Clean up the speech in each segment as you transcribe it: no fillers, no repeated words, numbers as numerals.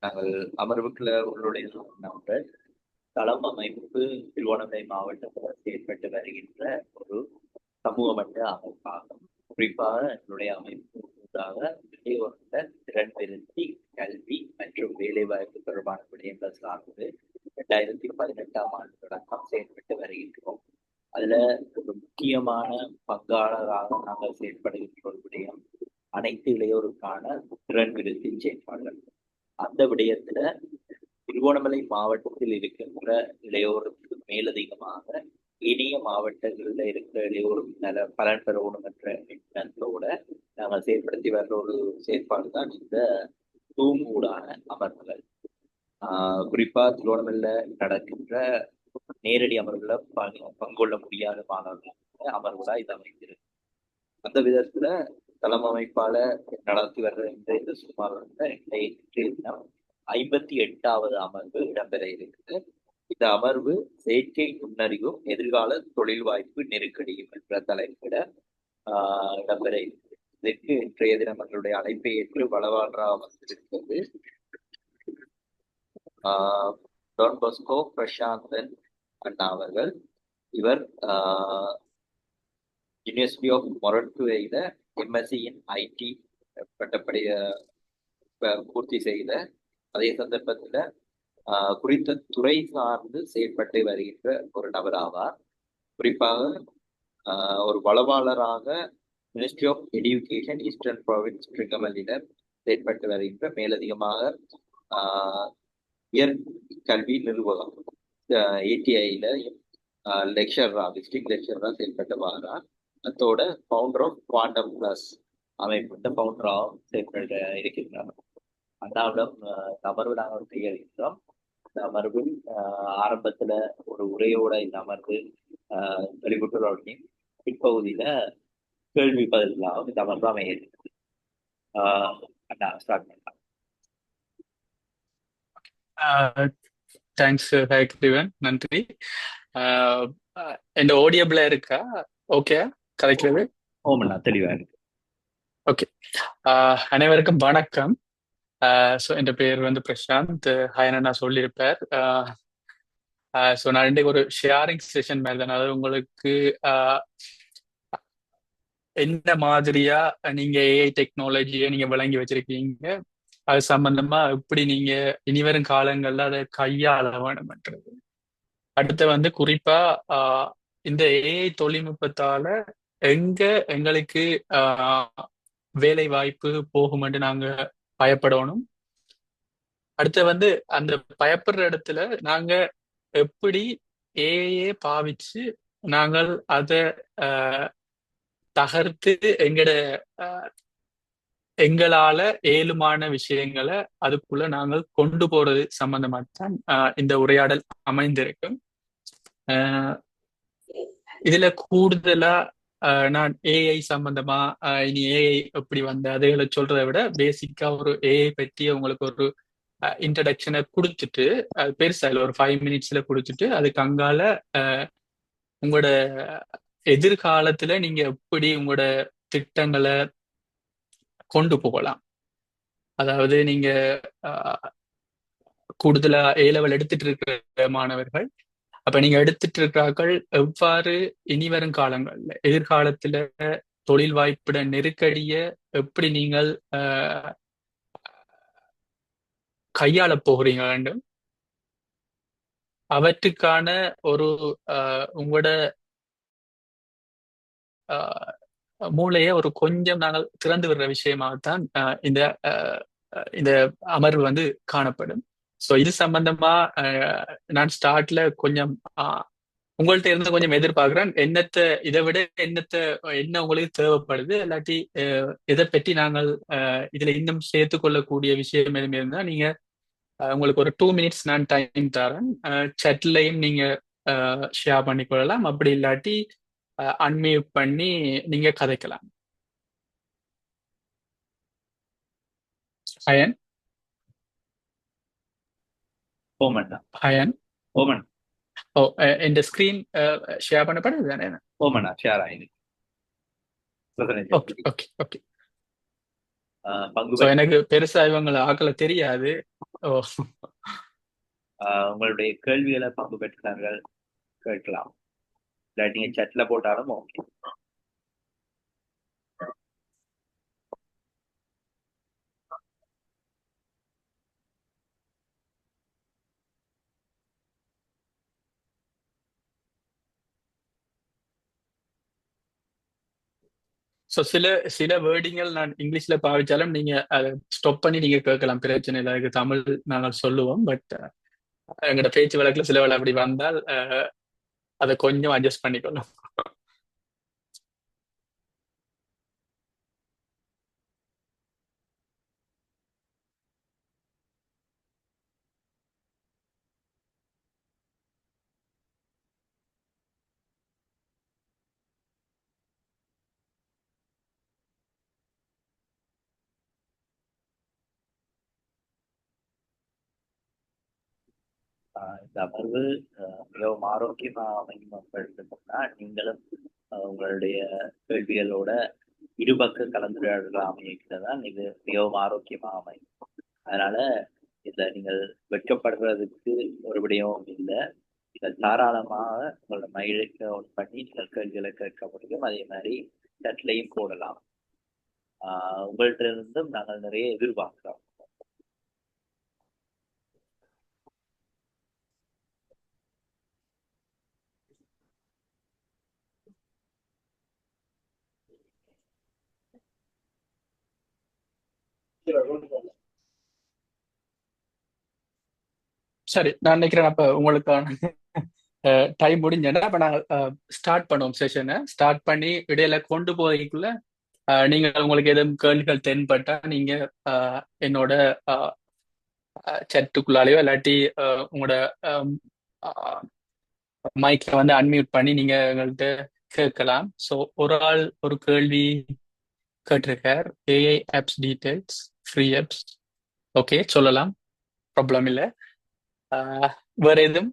நாங்கள் அமர்வுக்குள்ள உங்களுடைய நம்பர் களம் அமைப்பு திருவண்ணாமலை மாவட்டத்தில் செயல்பட்டு வருகின்ற ஒரு சமூக மட்ட அமைப்பாகும். குறிப்பாக எங்களுடைய அமைப்பு கூட்டாக இளையோர்ந்த திறன் திருத்தி கல்வி மற்றும் வேலைவாய்ப்பு தொடர்பான விடயங்கள் சார்ந்து 2018ஆம் ஆண்டு தொடக்கம் செயல்பட்டு வருகின்றோம். அதுல ஒரு முக்கியமான பங்காளராக நாங்கள் செயல்படுகின்ற ஒரு விடயம் அனைத்து இளையோருக்கான திறன் விருத்தி செயற்பாடுகள். அந்த விடயத்துல திருகோணமலை மாவட்டத்தில் இருக்கின்ற இளையோருக்கு மேலதிகமாக இனிய மாவட்டங்களில் இருக்கிற இளையோருக்கு நல பலன் பெறணும் என்ற எண்ணத்தோட நாங்கள் செயல்படுத்தி வர்ற ஒரு செயற்பாடு தான் இந்த தூங்கூடான அமர்வுகள். குறிப்பா திருவண்ணாமலையில நடக்கின்ற நேரடி அமர்வுல பங்கொள்ள முடியாத மாணவர்கள் அமர்வுகளா இது அமைந்திருக்கு. அந்த விதத்துல தளம் அமைப்பால நடத்தி வர்ற இந்த சுமார் 58வது அமர்வு இடம்பெற இருக்குது. இந்த அமர்வு செயற்கை நுண்ணறிவும் எதிர்கால தொழில் வாய்ப்பு நெருக்கடியும் என்ற தலைப்பிட இடம்பெற இருக்குது. இதற்கு இன்றைய தினம் நம்மளுடைய அழைப்பை ஏற்று வளவாழ்றா வந்திருக்கிறது டான் பாஸ்கோ பிரசாந்தன் அண்ணா அவர்கள். இவர் யூனிவர்சிட்டி ஆஃப் மொரட்டுவையில எம்எஸ்சி இன் ஐடி பட்டப்படிய பூர்த்தி செய்த அதே சந்தர்ப்பத்துல குறித்த துறை சார்ந்து செயல்பட்டு வருகின்ற ஒரு நபர் ஆவார். குறிப்பாக ஒரு வளவாளராக ministry of education eastern province திருகமலில செயல்பட்டு வருகின்ற மேலதிகமாக உயர் கல்வி நிர்வாகம் ஏடிஐல லெக்சரா டிஸ்ட்ரிக்ட் லெக்சரா செயல்பட்டு வாரார். அதோட ஃபவுண்டர் ஆஃப் குவாண்டம் பிளஸ் அமைப்பு ஃபவுண்டராகவும் செயல்பட இருக்கின்றார். அண்ணாவிடம் அமர்வு நாங்கள் கையளிக்கிறோம். இந்த அமர்வில் ஆரம்பத்துல ஒரு உரையோட இந்த அமர்வு வெளிப்பட்டுள்ள பிற்பகுதியில கேள்வி பதிலாகவும் இந்த அமர்வு அமைய இருக்கு. அண்ணா ஸ்டார்ட் பண்ணலாம். தேங்க்ஸ் ஹயக்ரீவன், நன்றி. என் ஆடியபிளா இருக்கா? ஓகே, கரெக்டாவே ஓமண்ணா தெளிவா இருக்கு. ஓகே, அனைவருக்கும் வணக்கம். ஸோ என் பேர் வந்து பிரசாந்த். ஹயனா சொல்லியிருப்பார். ஸோ நான் இன்றைக்கு ஒரு ஷேரிங் செஷன் மாதிரி தான். அதாவது உங்களுக்கு என்ன மாதிரியா நீங்க ஏஐ டெக்னாலஜியை நீங்க விளங்கி வச்சிருக்கீங்க, அது சம்பந்தமா எப்படி நீங்க இனிவரும் காலங்கள்ல அதை கையாள வேணும்ன்றது. அடுத்து வந்து குறிப்பா இந்த ஏஐ தொழில்நுட்பத்தால எங்களுக்கு வேலை வாய்ப்பு போகுமென்று நாங்க பயப்படணும். அடுத்து வந்து அந்த பயப்படுற இடத்துல நாங்க எப்படி ஏஐயே பாவிச்சு நாங்கள் அதை தகர்த்து எங்களால ஏழுமான விஷயங்களை அதுக்குள்ள நாங்கள் கொண்டு போறது சம்பந்தமாகத்தான் இந்த உரையாடல் அமைந்திருக்கும். இதுல கூடுதலா நான் ஏஐ சம்பந்தமா இனி ஏஐ எப்படி வந்த அதுகளை சொல்றதை விட பேசிக்கா ஒரு ஏஐ பற்றி உங்களுக்கு ஒரு இன்ட்ரடக்ஷனை கொடுத்துட்டு, அது பெருசா இல்லை, ஒரு 5 மினிட்ஸ்ல கொடுத்துட்டு அதுக்கு அங்கால உங்களோட எதிர்காலத்துல நீங்க எப்படி உங்களோட திட்டங்களை கொண்டு போகலாம். அதாவது நீங்க கூடுதலா ஏ லெவல் எடுத்துட்டு இருக்கிற மாணவர்கள், அப்ப நீங்க எடுத்துட்டு இருக்கிறார்கள் எவ்வாறு இனிவரும் காலங்கள்ல எதிர்காலத்துல தொழில் வாய்ப்பிட நெருக்கடிய எப்படி நீங்கள் கையாள போகிறீங்க வேண்டும், அவற்றுக்கான ஒரு உங்களோட மூளைய ஒரு கொஞ்சம் நாங்கள் திறந்து விடுற விஷயமாகத்தான் இந்த இந்த அமர்வு வந்து காணப்படும். ஸோ இது சம்பந்தமா நான் ஸ்டார்ட்ல கொஞ்சம் உங்கள்கிட்ட இருந்து கொஞ்சம் எதிர்பார்க்கிறேன். இதை விட என்ன உங்களுக்கு தேவைப்படுது, இல்லாட்டி இதை பற்றி நாங்கள் இதுல இன்னும் சேர்த்து கொள்ளக்கூடிய விஷயம் எதுவுமே இருந்தா நீங்க உங்களுக்கு ஒரு 2 மினிட்ஸ் நான் டைம் தரேன். சேட்லையும் நீங்க ஷேர் பண்ணிக்கொள்ளலாம், அப்படி இல்லாட்டி அன்மியூட் பண்ணி நீங்க கதைக்கலாம். ஹயன் ஹயன் ஓமன் ஓ, இந்த ஸ்கிரீன் ஷேர் பண்ணப்படுது தானே? ஓமண்ணா ஷேர் ஆயிருக்கு. Okay okay okay. எனக்கு பெருசா இவங்களை ஆக்களை தெரியாது. ஓ. உங்களுடைய கேள்விகளை பங்கு பெற்றார்கள் கேட்கலாம். இல்லை நீங்க chatல போட்டாலும் ஓகே. ஸோ சில சில வேர்டிங்கள் நான் இங்கிலீஷ்ல பாவிச்சாலும் நீங்க அதை ஸ்டாப் பண்ணி நீங்க கேட்கலாம், பிரச்சனை இல்லை. அதுக்கு தமிழ் நாங்கள் சொல்லுவோம். பட் எங்களோட பேச்சு வழக்குல சில வேளை அப்படி வந்தால் அதை கொஞ்சம் அட்ஜஸ்ட் பண்ணிக்கணும். இந்த அமர்வு மிகவும் ஆரோக்கியமா அமையும் அப்படின்னா நீங்களும் உங்களுடைய கேள்விகளோட இருபக்க கலந்துரையாடலாம் அமைக்கிறதான் இது மிகவும் ஆரோக்கியமா அமையும். அதனால இதை நீங்கள் வெட்கப்படுறதுக்கு ஒரு விடயமும் இல்லை. நீங்கள் தாராளமாக உங்களோட மகிழ்ச்சியை ஒன் பண்ணி நீங்கள் கேள்விகளை கேட்க முடியும். அதே மாதிரி சட்லையும் போடலாம். உங்கள்கிட்ட இருந்தும் நாங்கள் நிறைய எதிர்பார்க்கிறோம். சரி, நான் நினைக்கிறேன் அப்ப உங்களுக்கான டைம் முடிஞ்சேன்னா அப்ப நாங்கள் ஸ்டார்ட் பண்ணுவோம். செஷனை ஸ்டார்ட் பண்ணி இடையில கொண்டு போறதுக்குள்ள நீங்க உங்களுக்கு எதுவும் கேள்விகள் தென்பட்டா நீங்க என்னோட சட்டுக்குள்ளாலேயோ இல்லாட்டி உங்களோட மைக்கை வந்து அன்மியூட் பண்ணி நீங்க எங்கள்கிட்ட கேட்கலாம். ஸோ ஒரு ஆள் ஒரு கேள்வி கேட்டிருக்கார். AI apps details free apps. Okay, சொல்லலாம், ப்ராப்ளம் இல்லை. வேற எதுவும்?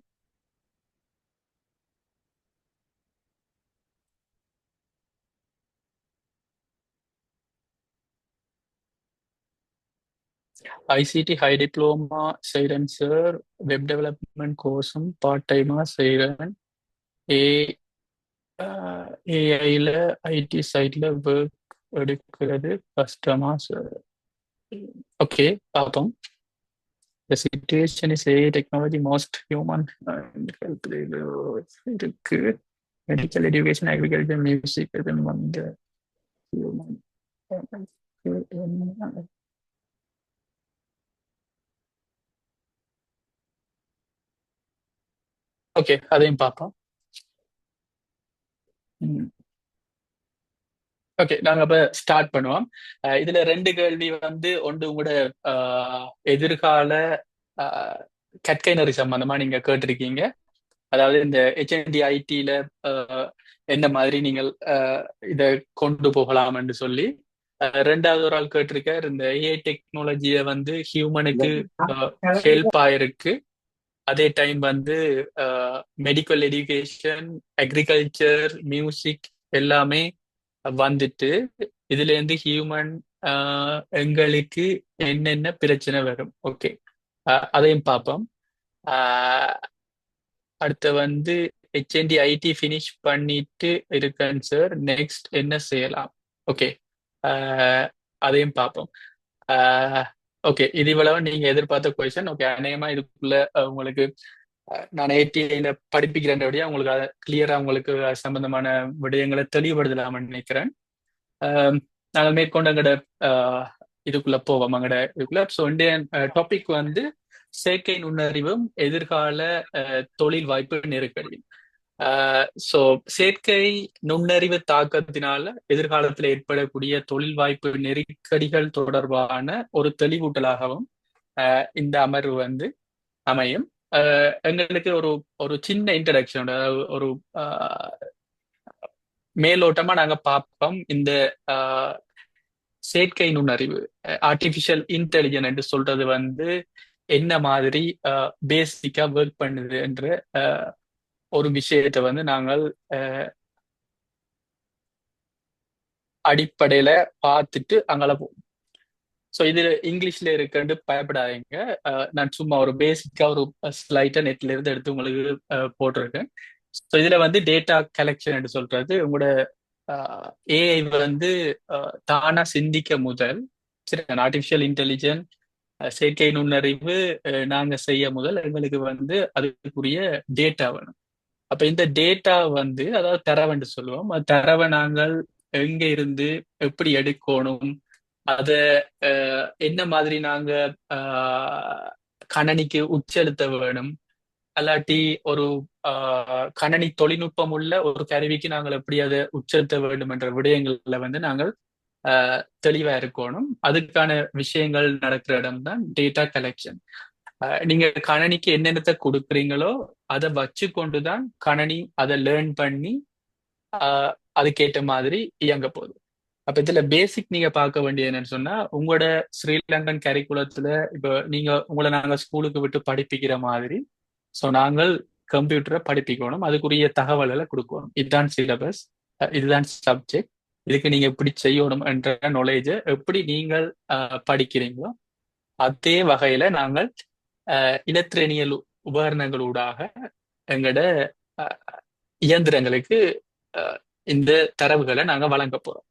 ஐசிடி ஹை டிப்ளோமா செய்கிறேன் சார். வெப் டெவலப்மெண்ட் கோர்ஸும் பார்ட் டைமாக செய்கிறேன். ஏ ஏஐல ஐடி சைட்ல ஒர்க் எடுக்கிறது கஷ்டமா சார்? ஓகே, பார்ப்போம். The situation is AI technology most human and health இருக்கு. மெடிக்கல் எஜுகேஷன், அக்ரிகல்ச்சர், மியூசிக் இதுன்னு வந்து human. ஓகே, அதையும் பார்ப்போம். ஓகே, நாங்க அப்ப ஸ்டார்ட் பண்ணுவோம். இதுல ரெண்டு கேள்வி வந்து ஒன்று உங்களோட எதிர்கால கற்கைநெறி சம்பந்தமா நீங்க கேட்டிருக்கீங்க. அதாவது இந்த ஹெச்என்டி ஐடியில என்ன மாதிரி நீங்கள் இதை கொண்டு போகலாம் என்று சொல்லி. ரெண்டாவது ஒரு ஆள் கேட்டிருக்கார், இந்த ஏஐ டெக்னாலஜியை வந்து ஹியூமனுக்கு ஹெல்ப் ஆயிருக்கு, அதே டைம் வந்து மெடிக்கல் எஜுகேஷன், அக்ரிகல்ச்சர், மியூசிக் எல்லாமே வந்துட்டு இதுல இருந்து ஹியூமன் எங்களுக்கு என்னென்ன பிரச்சனை வரும். ஓகே, அதையும் பார்ப்போம். அடுத்து வந்து ஹெச்என்டி ஐடி ஃபினிஷ் பண்ணிட்டு இருக்கேன் சார், நெக்ஸ்ட் என்ன செய்யலாம்? ஓகே, அதையும் பார்ப்போம். ஓகே, இது இவ்வளவு நீங்க எதிர்பார்த்த கொஸ்டின். ஓகே, அநேகமா இதுக்குள்ள உங்களுக்கு நான் ஐடிஐல படிப்பிக்கிறேன்றபடியா உங்களுக்கு கிளியரா உங்களுக்கு சம்பந்தமான விடயங்களை தெளிவுபடுத்தலாம்னு நினைக்கிறேன். நாங்கள் மேற்கொண்டு எங்கட இதுக்குள்ள போவோம். எங்கட இதுக்குள்ள ஸோ இந்திய டாபிக் வந்து செயற்கை நுண்ணறிவும் எதிர்கால தொழில் வாய்ப்பு நெருக்கடியும். ஸோ செயற்கை நுண்ணறிவு தாக்கத்தினால எதிர்காலத்தில் ஏற்படக்கூடிய தொழில் வாய்ப்பு நெருக்கடிகள் தொடர்பான ஒரு தெளிவூட்டலாகவும் இந்த அமர்வு வந்து அமையும். எங்களுக்கு ஒரு ஒரு சின்ன இன்ட்ரடக்ஷன், ஒரு மேலோட்டமா நாங்க பார்ப்போம். இந்த செயற்கை நுண்ணறிவு, ஆர்டிபிஷியல் இன்டெலிஜென்ஸ் என்று சொல்றது வந்து என்ன மாதிரி பேசிக்கா ஒர்க் பண்ணுது என்ற ஒரு விஷயத்தை வந்து நாங்கள் அடிப்படையில பார்த்துட்டு அங்கே போவோம். ஸோ இது இங்கிலீஷ்ல இருக்குன்னு பயப்படாதீங்க. நான் சும்மா ஒரு பேசிக்கா ஒரு ஸ்லைட்டா நெட்ல இருந்து எடுத்து உங்களுக்கு போட்டிருக்கேன். ஸோ இதுல வந்து டேட்டா கலெக்ஷன் சொல்றது உங்களோட ஏஐ வந்து தானா சிந்திக்க முதல், சரி, ஆர்டிஃபிஷியல் இன்டெலிஜென்ஸ் செயற்கை நுண்ணறிவு நாங்க செய்ய முதல் எங்களுக்கு வந்து அதுக்குரிய டேட்டா வேணும். அப்ப இந்த டேட்டா வந்து அதாவது தரவுன்னு சொல்லுவோம். அந்த தரவை நாங்கள் எங்க இருந்து எப்படி எடுக்கணும், அத என்ன மாதிரி நாங்க கணனிக்கு உட்செலுத்த வேணும், அல்லாட்டி ஒரு கணனி தொழில்நுட்பம் உள்ள ஒரு கருவிக்கு நாங்கள் எப்படி அதை உட்செலுத்த வேண்டும் என்ற விடயங்கள்ல வந்து நாங்கள் தெளிவா இருக்கணும். அதுக்கான விஷயங்கள் நடக்கிற இடம் தான் டேட்டா கலெக்ஷன். நீங்க கணனிக்கு என்னென்னத்தை கொடுக்குறீங்களோ அதை வச்சு கொண்டுதான் கணனி அதை லேர்ன் பண்ணி அதுக்கேற்ற மாதிரி இயங்க போகுது. அப்ப இதுல பேசிக் நீங்க பார்க்க வேண்டியது என்னன்னு சொன்னா, உங்களோட ஸ்ரீலங்கன் கரிக்குலத்துல இப்போ நீங்க உங்களை நாங்க ஸ்கூலுக்கு விட்டு படிப்பிக்கிற மாதிரி, ஸோ நாங்கள் கம்ப்யூட்டரை படிப்பிக்கணும், அதுக்குரிய தகவல்களை கொடுக்கணும். இதுதான் சிலபஸ், இதுதான் சப்ஜெக்ட், இதுக்கு நீங்க எப்படி செய்யணும் என்ற நாலேஜை எப்படி நீங்கள் படிக்கிறீங்களோ அதே வகையில நாங்கள் இலத்திரனியல் உபகரணங்களூடாக எங்களோட இயந்திரங்களுக்கு இந்த தரவுகளை நாங்க வழங்க போறோம்.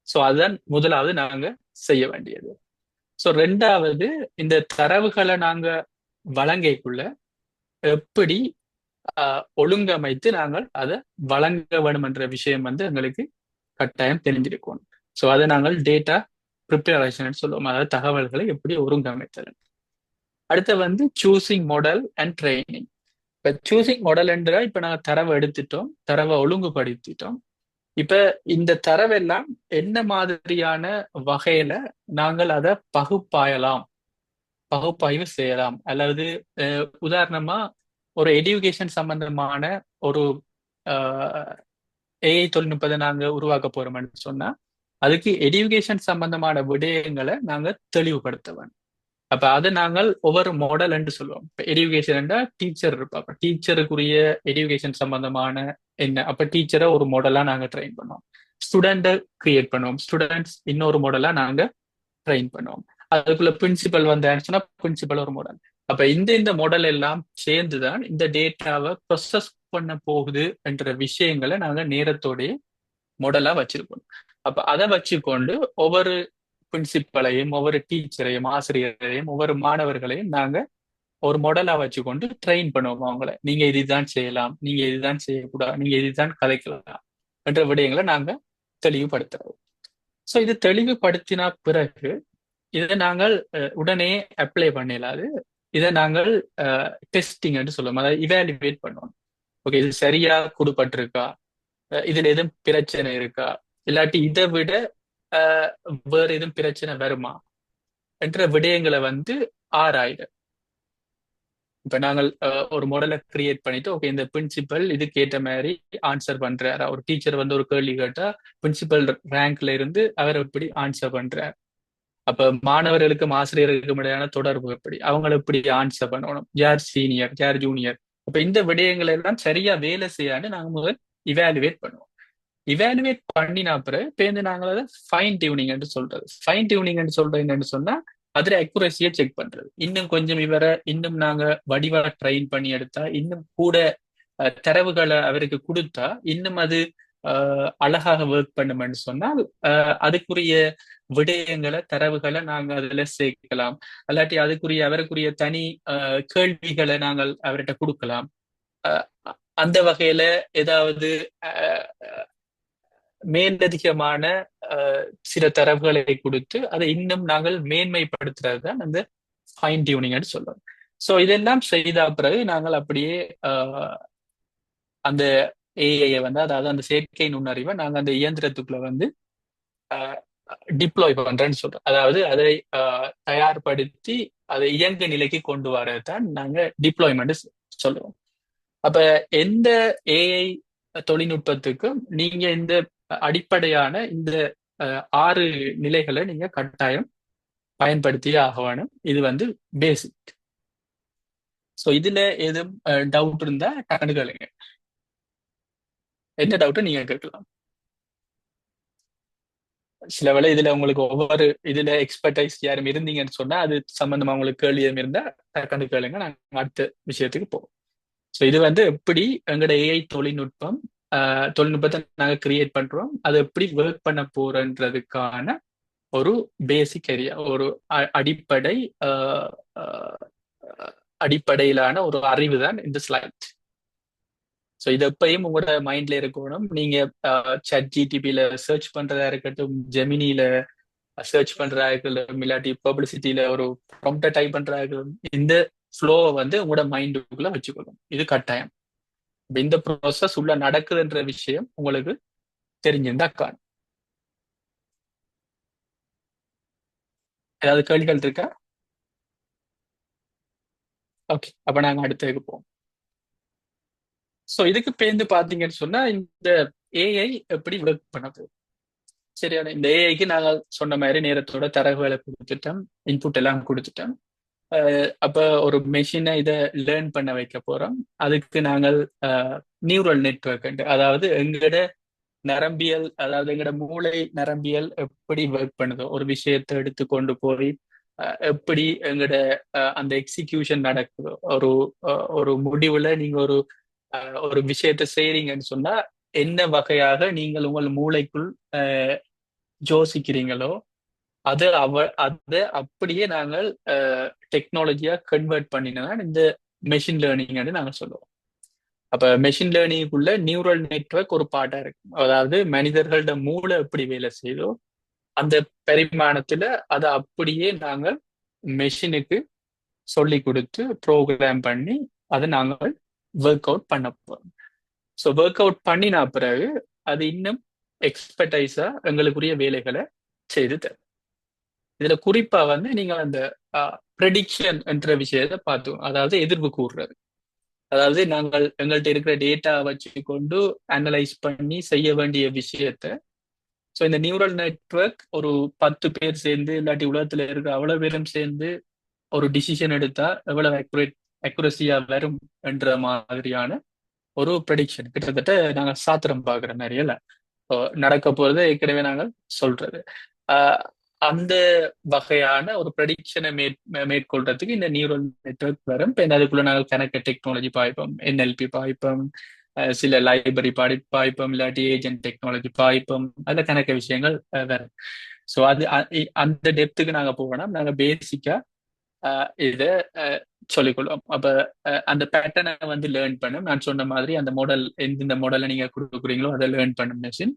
ஸோ அதுதான் முதலாவது நாங்க செய்ய வேண்டியது. ஸோ ரெண்டாவது, இந்த தரவுகளை நாங்க வழங்கக்குள்ள எப்படி ஒழுங்கமைத்து நாங்கள் அதை வழங்க வேண்டும் என்ற விஷயம் வந்து எங்களுக்கு கட்டாயம் தெரிஞ்சிருக்கணும். ஸோ அதை நாங்கள் டேட்டா ப்ரிப்பரேஷன் சொல்லுவோம், அதாவது தகவல்களை எப்படி ஒருங்கமைத்தல். அடுத்து வந்து சூசிங் மாடல் அண்ட் ட்ரைனிங். இப்போ சூசிங் மாடல் என்ற இப்போ நாங்கள் தரவை எடுத்துட்டோம், தரவை ஒழுங்குபடுத்திட்டோம். இப்ப இந்த தரவெல்லாம் என்ன மாதிரியான வகையில நாங்கள் அதை பகுப்பாய்வு செய்யலாம், அல்லது உதாரணமா ஒரு எடுகேஷன் சம்பந்தமான ஒரு ஏஐ தொழில்நுட்பத்தை நாங்க உருவாக்க போறோம்னு சொன்னா அதுக்கு எடுகேஷன் சம்பந்தமான விடயங்களை நாங்க தெளிவுபடுத்த வேணும். அப்ப அதை நாங்கள் ஒவ்வொரு மாடல் என்று சொல்லுவோம். இப்ப எடுகேஷன் டீச்சர் இருப்பாங்க, டீச்சருக்குரிய எடுகேஷன் சம்பந்தமான என்ன, அப்ப டீச்சரை ஒரு மாடலா நாங்க ட்ரெயின் பண்ணுவோம். ஸ்டூடெண்ட்டை கிரியேட் பண்ணுவோம், ஸ்டூடெண்ட்ஸ் இன்னொரு மாடலா நாங்க ட்ரெயின் பண்ணுவோம். அதுக்குள்ள பிரின்சிபல் வந்தாச்சுன்னா பிரின்சிபல் ஒரு மாடல். அப்ப இந்த மாடல் எல்லாம் சேர்ந்துதான் இந்த டேட்டாவை ப்ரொசஸ் பண்ண போகுது என்ற விஷயங்களை நாங்க நேரத்தோடைய மாடலா வச்சிருக்கோம். அப்ப அதை வச்சுக்கொண்டு ஒவ்வொரு பிரின்சிபலையும், ஒவ்வொரு டீச்சரையும், ஆசிரியரையும், ஒவ்வொரு மாணவர்களையும் நாங்க ஒரு மாடலா வச்சுக்கொண்டு ட்ரெயின் பண்ணுவோம் அவங்கள. நீங்க இதுதான் செய்யலாம், நீங்க இதுதான் செய்யக்கூடாது, நீங்க இதுதான் கதைக்கலாம் என்ற விடயங்களை நாங்க தெளிவுபடுத்துறோம். ஸோ இது தெளிவுபடுத்தின பிறகு இதை நாங்கள் உடனே அப்ளை பண்ணிடலாது. இதை நாங்கள் டெஸ்டிங் என்று சொல்லுவோம், அதாவது இவாலுவேட் பண்ணுவோம். ஓகே, இது சரியா கொடுப்பட்டிருக்கா, இதுல எதுவும் பிரச்சனை இருக்கா, இல்லாட்டி இதை விட வேற எதுவும் பிரச்சனை வருமா என்ற விடயங்களை வந்து ஆராய்டு. இப்ப நாங்கள் ஒரு மாடலை கிரியேட் பண்ணிட்டு, ஓகே, இந்த பிரின்சிபல் இதுக்கு ஏற்ற மாதிரி ஆன்சர் பண்றாரு. ஒரு டீச்சர் வந்து ஒரு கேள்வி கேட்டா பிரின்சிபல் ரேங்க்ல இருந்து அவர் எப்படி ஆன்சர் பண்றார், அப்ப மாணவர்களுக்கும் ஆசிரியர்களுக்கும் இடையான தொடர்பு எப்படி, அவங்களை எப்படி ஆன்சர் பண்ணணும், யார் சீனியர் யார் ஜூனியர். அப்ப இந்த விடயங்களை எல்லாம் சரியா வேலை செய்யான்னு நாங்க முதல் இவாலுவேட் பண்ணுவோம். இவாலுவேட் பண்ணினா பிறகு பேருந்து நாங்கள் அதை ஃபைன் டியூனிங் என்று சொல்றது. ஃபைன் டியூனிங் என்று சொல்றது என்னன்னு சொன்னா அதுல அக்குரஸியை செக் பண்றது. இன்னும் கொஞ்சம் இவரை இன்னும் நாங்க வடிவா ட்ரெயின் பண்ணி எடுத்தா, இன்னும் கூட தரவுகளை அவருக்கு கொடுத்தா இன்னும் அது அழகாக ஒர்க் பண்ணுமென்னு சொன்னால் அதுக்குரிய விடயங்களை தரவுகளை நாங்க அதுல சேர்க்கலாம். அல்லாட்டி அதுக்குரிய அவருக்குரிய தனி கேள்விகளை நாங்கள் அவர்கிட்ட கொடுக்கலாம். அந்த வகையில ஏதாவது மேலதிகமான சில தரவுகளை கொடுத்து அதை இன்னும் நாங்கள் மேன்மைப்படுத்துறது தான் அந்த ஃபைன் டியூனிங் சொல்லுவோம். ஸோ இதெல்லாம் செய்த பிறகு நாங்கள் அப்படியே அந்த ஏஐ வந்து, அதாவது அந்த செயற்கை நுண்ணறிவை நாங்கள் அந்த இயந்திரத்துக்குள்ள வந்து டிப்ளாய் பண்றேன்னு சொல்றோம். அதாவது அதை தயார்படுத்தி அதை இயங்க நிலைக்கு கொண்டு வரதான் நாங்க டிப்ளாய்மெண்ட் சொல்லுவோம். அப்ப எந்த ஏஐ தொழில்நுட்பத்துக்கும் நீங்க இந்த அடிப்படையான இந்த 6 நிலைகளை நீங்க கட்டாயம் பயன்படுத்தியே ஆக வேணும். இது வந்து பேசிக். ஸோ இதுல எதுவும் டவுட் இருந்தா டக்குனு கேளுங்க. என்ன டவுட் நீங்க கேட்கலாம். சில வேளை இதுல உங்களுக்கு ஒவ்வொரு இதுல எக்ஸ்பர்டைஸ் யாரும் இருந்தீங்கன்னு சொன்னா அது சம்பந்தமா உங்களுக்கு கேள்வி எதுவும் இருந்தா டக்குனு கேளுங்க, நாங்க அடுத்த விஷயத்துக்கு போவோம். ஸோ இது வந்து எப்படி எங்களோட ஏஐ தொழில்நுட்பத்தை நாங்க கிரியேட் பண்றோம், அது எப்படி ஒர்க் பண்ண போறன்றதுக்கான ஒரு பேசிக் ஏரியா, ஒரு அடிப்படை அஹ், அஹ், அடிப்படையிலான ஒரு அறிவு தான் இந்த ஸ்லைட். ஸோ இது எப்பயும் உங்களோட மைண்ட்ல இருக்கணும். நீங்க சாட் ஜிடிபியில சர்ச் பண்றதா இருக்கட்டும், ஜெமினியில சர்ச் பண்றதா இருக்கட்டும், இல்லாட்டி பப்ளிசிட்டியில ஒரு ப்ராம்ப்டை டைப் பண்றதா இருக்கட்டும், இந்த ஃப்ளோவை வந்து உங்களோட மைண்டுக்குள்ள வச்சுக்கணும். இது கட்டாயம். இப்ப இந்த ப்ராசஸ் உள்ள நடக்குதுன்ற விஷயம் உங்களுக்கு தெரிஞ்சிருந்தா காணும். ஏதாவது கேள்விகள் இருக்கா? ஓகே, அப்ப நாங்க அடுத்ததுக்கு போவோம். ஸோ இதுக்கு பேர்ந்து பாத்தீங்கன்னு சொன்னா இந்த ஏஐ எப்படி ஒர்க் பண்ண போகுது. சரியான இந்த ஏஐக்கு நாங்க சொன்ன மாதிரி நேரத்தோட தரவுகளை கொடுத்துட்டோம், இன்புட் எல்லாம் கொடுத்துட்டோம். அப்ப ஒரு மெஷினை இதை லேர்ன் பண்ண வைக்க போறோம். அதுக்கு நாங்கள் நியூரல் நெட்வொர்க், அதாவது எங்கட நரம்பியல், அதாவது எங்கட மூளை நரம்பியல் எப்படி ஒர்க் பண்ணுதோ, ஒரு விஷயத்தை எடுத்து கொண்டு போய் எப்படி எங்கட அந்த எக்ஸிகியூஷன் நடக்குதோ, ஒரு முடிவுல நீங்க ஒரு விஷயத்தை செய்றீங்கன்னு சொன்னா என்ன வகையாக நீங்கள் உங்கள் மூளைக்குள் யோசிக்கிறீங்களோ அதை அப்படியே நாங்கள் டெக்னாலஜியா கன்வெர்ட் பண்ணினா இந்த மெஷின் லேர்னிங் நாங்க சொல்லுவோம். அப்ப மெஷின் லேர்னிங்குள்ள நியூரல் நெட்வொர்க் ஒரு பார்ட்டா இருக்கு. அதாவது மனிதர்களோட மூளை எப்படி வேலை செய்தோ அந்த பரிமாணத்துல அதை அப்படியே நாங்கள் மெஷினுக்கு சொல்லி கொடுத்து ப்ரோக்ராம் பண்ணி அதை நாங்கள் ஒர்க் அவுட் பண்ண போறோம். ஸோ ஒர்க் அவுட் பண்ணின பிறகு அது இன்னும் எக்ஸ்பர்டைஸா எங்களுக்குரிய வேலைகளை செய்து தரும். இதுல குறிப்பா வந்து நீங்க அந்த ப்ரெடிக்ஷன் என்ற விஷயத்தை பார்த்தோம், அதாவது எதிர்வு கூறுறது. அதாவது நாங்கள் எங்கள்கிட்ட இருக்கிற டேட்டா வச்சு கொண்டு அனலைஸ் பண்ணி செய்ய வேண்டிய விஷயத்த, ஸோ இந்த நியூரல் நெட்வொர்க் ஒரு 10 பேர் சேர்ந்து இல்லாட்டி உலகத்துல இருக்க அவ்வளவு பேரும் சேர்ந்து ஒரு டிசிஷன் எடுத்தா எவ்வளவு அக்குரஸியா வரும் என்ற மாதிரியான ஒரு ப்ரெடிக்ஷன், கிட்டத்தட்ட நாங்க சாத்திரம் பார்க்குற மாதிரி இல்ல நடக்க போறது ஏற்கனவே நாங்கள் சொல்றது. ஆஹ் அந்த வகையான ஒரு ப்ரெடிக்ஷனை மேற்கொள்றதுக்கு இந்த நியூரல் நெட்வொர்க் வரும். இப்போ அதுக்குள்ள நாங்கள் கணக்கு டெக்னாலஜி பாய்ப்போம், என்எல்பி பாய்ப்போம், சில லைப்ரரி பாய்ப்போம், இல்லாட்டி ஏஜென்ட் டெக்னாலஜி பாய்ப்போம், அதுல கணக்கு விஷயங்கள் வரும். ஸோ அந்த டெப்த்துக்கு நாங்க போகணும். நாங்க பேசிக்கா இதை சொல்லிக்கொள்வோம். அப்ப அந்த பேட்டர்னை வந்து லேர்ன் பண்ணும். நான் சொன்ன மாதிரி அந்த மாடல், எந்தெந்த மாடலை நீங்க கொடுக்குறீங்களோ அதை லேர்ன் பண்ணும் மெஷின்.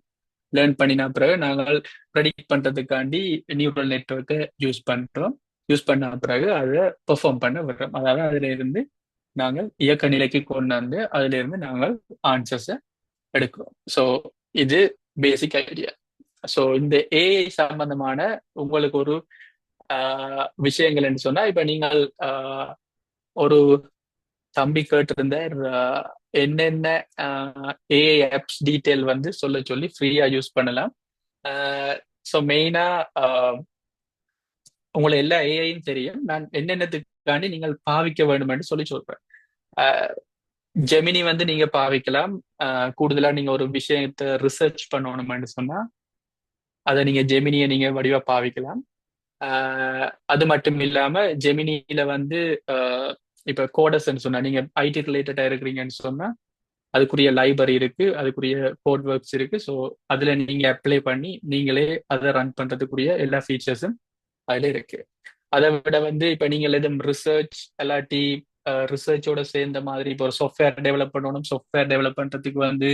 லேர்ன் பண்ணின பிறகு நாங்கள் ப்ரெடிக்ட் பண்றதுக்காண்டி நியூரல் நெட்வொர்க்கை யூஸ் பண்றோம். யூஸ் பண்ண பிறகு அதை பெர்ஃபார்ம் பண்ண விடுறோம். அதாவது அதுல இருந்து நாங்கள் இயக்க நிலைக்கு கொண்டு வந்து அதுல இருந்து நாங்கள் ஆன்சர்ஸை எடுக்கிறோம். ஸோ இது பேசிக் ஐடியா. ஸோ இந்த ஏஐ சம்பந்தமான உங்களுக்கு ஒரு விஷயங்கள் என்று சொன்னா, இப்ப நீங்கள் ஒரு தம்பி கேட்டிருந்த என்னென்ன ஏஐ ஆப்ஸ் டீட்டெயில் வந்து சொல்ல சொல்லி ஃப்ரீயா யூஸ் பண்ணலாம். ஸோ மெயினா உங்களை எல்லா ஏஐயும் தெரியும். நான் என்னென்னத்துக்காண்டி நீங்கள் பாவிக்க வேண்டும் என்று சொல்லி சொல்றேன். ஜெமினி வந்து நீங்க பாவிக்கலாம். கூடுதலா நீங்க ஒரு விஷயத்தை ரிசர்ச் பண்ணணும்னு சொன்னா அதை நீங்க ஜெமினியை நீங்க வடிவா பாவிக்கலாம். அது மட்டும் இல்லாம ஜெமினியில வந்து இப்ப கோடஸ்ன்னு சொன்னா, நீங்க ஐடி ரிலேட்டடா இருக்கிறீங்கன்னு சொன்னா அதுக்குரிய லைப்ரரி இருக்கு, அதுக்குரிய கோட் ஒர்க்ஸ் இருக்கு. ஸோ அதுல நீங்க அப்ளை பண்ணி நீங்களே அதை ரன் பண்றதுக்குரிய எல்லா ஃபீச்சர்ஸும் அதுல இருக்கு. அதை விட வந்து இப்ப நீங்கள் எதுவும் ரிசர்ச் இல்லாட்டி ரிசர்ச்சோட சேர்ந்த மாதிரி இப்போ ஒரு சாஃப்ட்வேர் டெவலப் பண்ணணும், சாஃப்ட்வேர் டெவலப் பண்றதுக்கு வந்து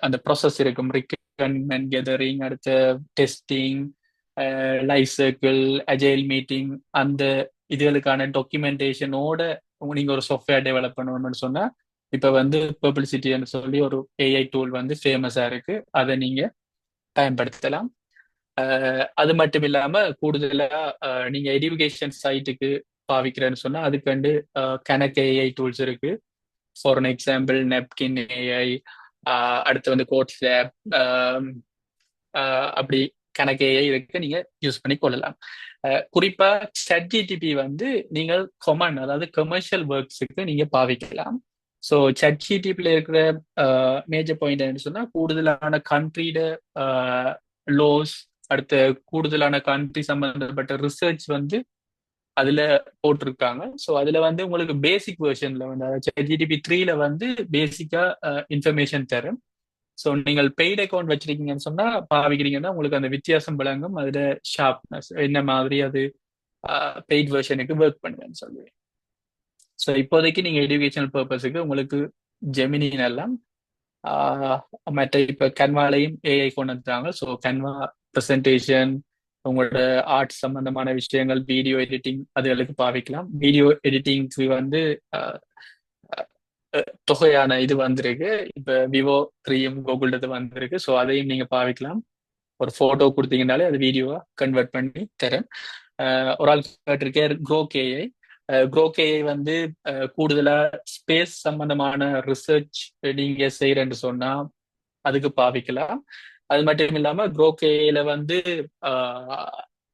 அந்த ப்ராசஸ் இருக்கும். ரிக்வயர்மெண்ட் கெதரிங், அடுத்த testing, life circle, agile meeting, அந்த இதுகளுக்கான டாக்குமெண்டேஷனோட நீங்க ஒரு சாஃப்ட்வேர் டெவலப் பண்ணணும்னு சொன்னா இப்ப வந்து பப்ளிசிட்டின்னு சொல்லி ஒரு ஏஐ டூல் வந்து ஃபேமஸா இருக்கு, அதை நீங்க பயன்படுத்தலாம். அது மட்டும் இல்லாம கூடுதலா நீங்க எஜுகேஷன் சைட்டுக்கு பாவிக்கிறேன்னு சொன்னா அதுக்கு கணக்கு ஏஐ டூல்ஸ் இருக்கு. ஃபார் அன் எக்ஸாம்பிள் நெப்கின் ஏஐ, அடுத்து வந்து கோட்ஸ் லேப், அப்படி கணக்கு ஏஐ இருக்கு, நீங்க யூஸ் பண்ணி கொள்ளலாம். குறிப்பா ChatGPT வந்து நீங்கள் கொமன், அதாவது கமர்ஷியல் ஒர்க்ஸுக்கு நீங்க பாவிக்கலாம். ஸோ ChatGPTல இருக்கிற மேஜர் பாயிண்ட் என்னன்னு சொன்னா கூடுதலான கண்ட்ரியோட லோஸ் அடுத்த கூடுதலான கண்ட்ரி சம்பந்தப்பட்ட ரிசர்ச் வந்து அதுல போட்டிருக்காங்க. ஸோ அதுல வந்து உங்களுக்கு பேசிக் வெர்ஷன்ல வந்து ChatGPT 3ல வந்து பேசிக்கா இன்ஃபர்மேஷன் தரும். ஸோ நீங்கள் பெய்ட் அக்கௌண்ட் வச்சிருக்கீங்கன்னு சொன்னா பாவிக்கிறீங்கன்னா உங்களுக்கு அந்த வித்தியாசம் விளங்கும். அதுல ஷார்ப்னஸ் என்ன மாதிரி அது பெய்ட் வெர்ஷனுக்கு ஒர்க் பண்ணுவேன்னு சொல்லுவேன். ஸோ இப்போதைக்கு நீங்க எஜுகேஷனல் பர்பஸுக்கு உங்களுக்கு ஜெமினி எல்லாம் மற்ற இப்ப கன்வாலையும் ஏஐ கொண்டு வந்துட்டாங்க. ஸோ கன்வா ப்ரெசன்டேஷன், உங்களோட ஆர்ட் சம்பந்தமான விஷயங்கள், வீடியோ எடிட்டிங் அதுகளுக்கு பாவிக்கலாம். வீடியோ எடிட்டிங்க்கு வந்து ஆஹ், தொகையான இது வந்திருக்கு. இப்ப விவோ 3யும் கூகுள்து வந்திருக்கு. ஸோ அதையும் நீங்க பாவிக்கலாம். ஒரு போட்டோ கொடுத்தீங்கனாலே அது வீடியோவா கன்வெர்ட் பண்ணி தரேன். ஒரு ஆள் கேட்டிருக்கேன் க்ரோகேஐ வந்து கூடுதலா ஸ்பேஸ் சம்பந்தமான ரிசர்ச் நீங்க செய்யறேன்னு சொன்னா அதுக்கு பாவிக்கலாம். அது மட்டும் இல்லாம க்ரோகேல வந்து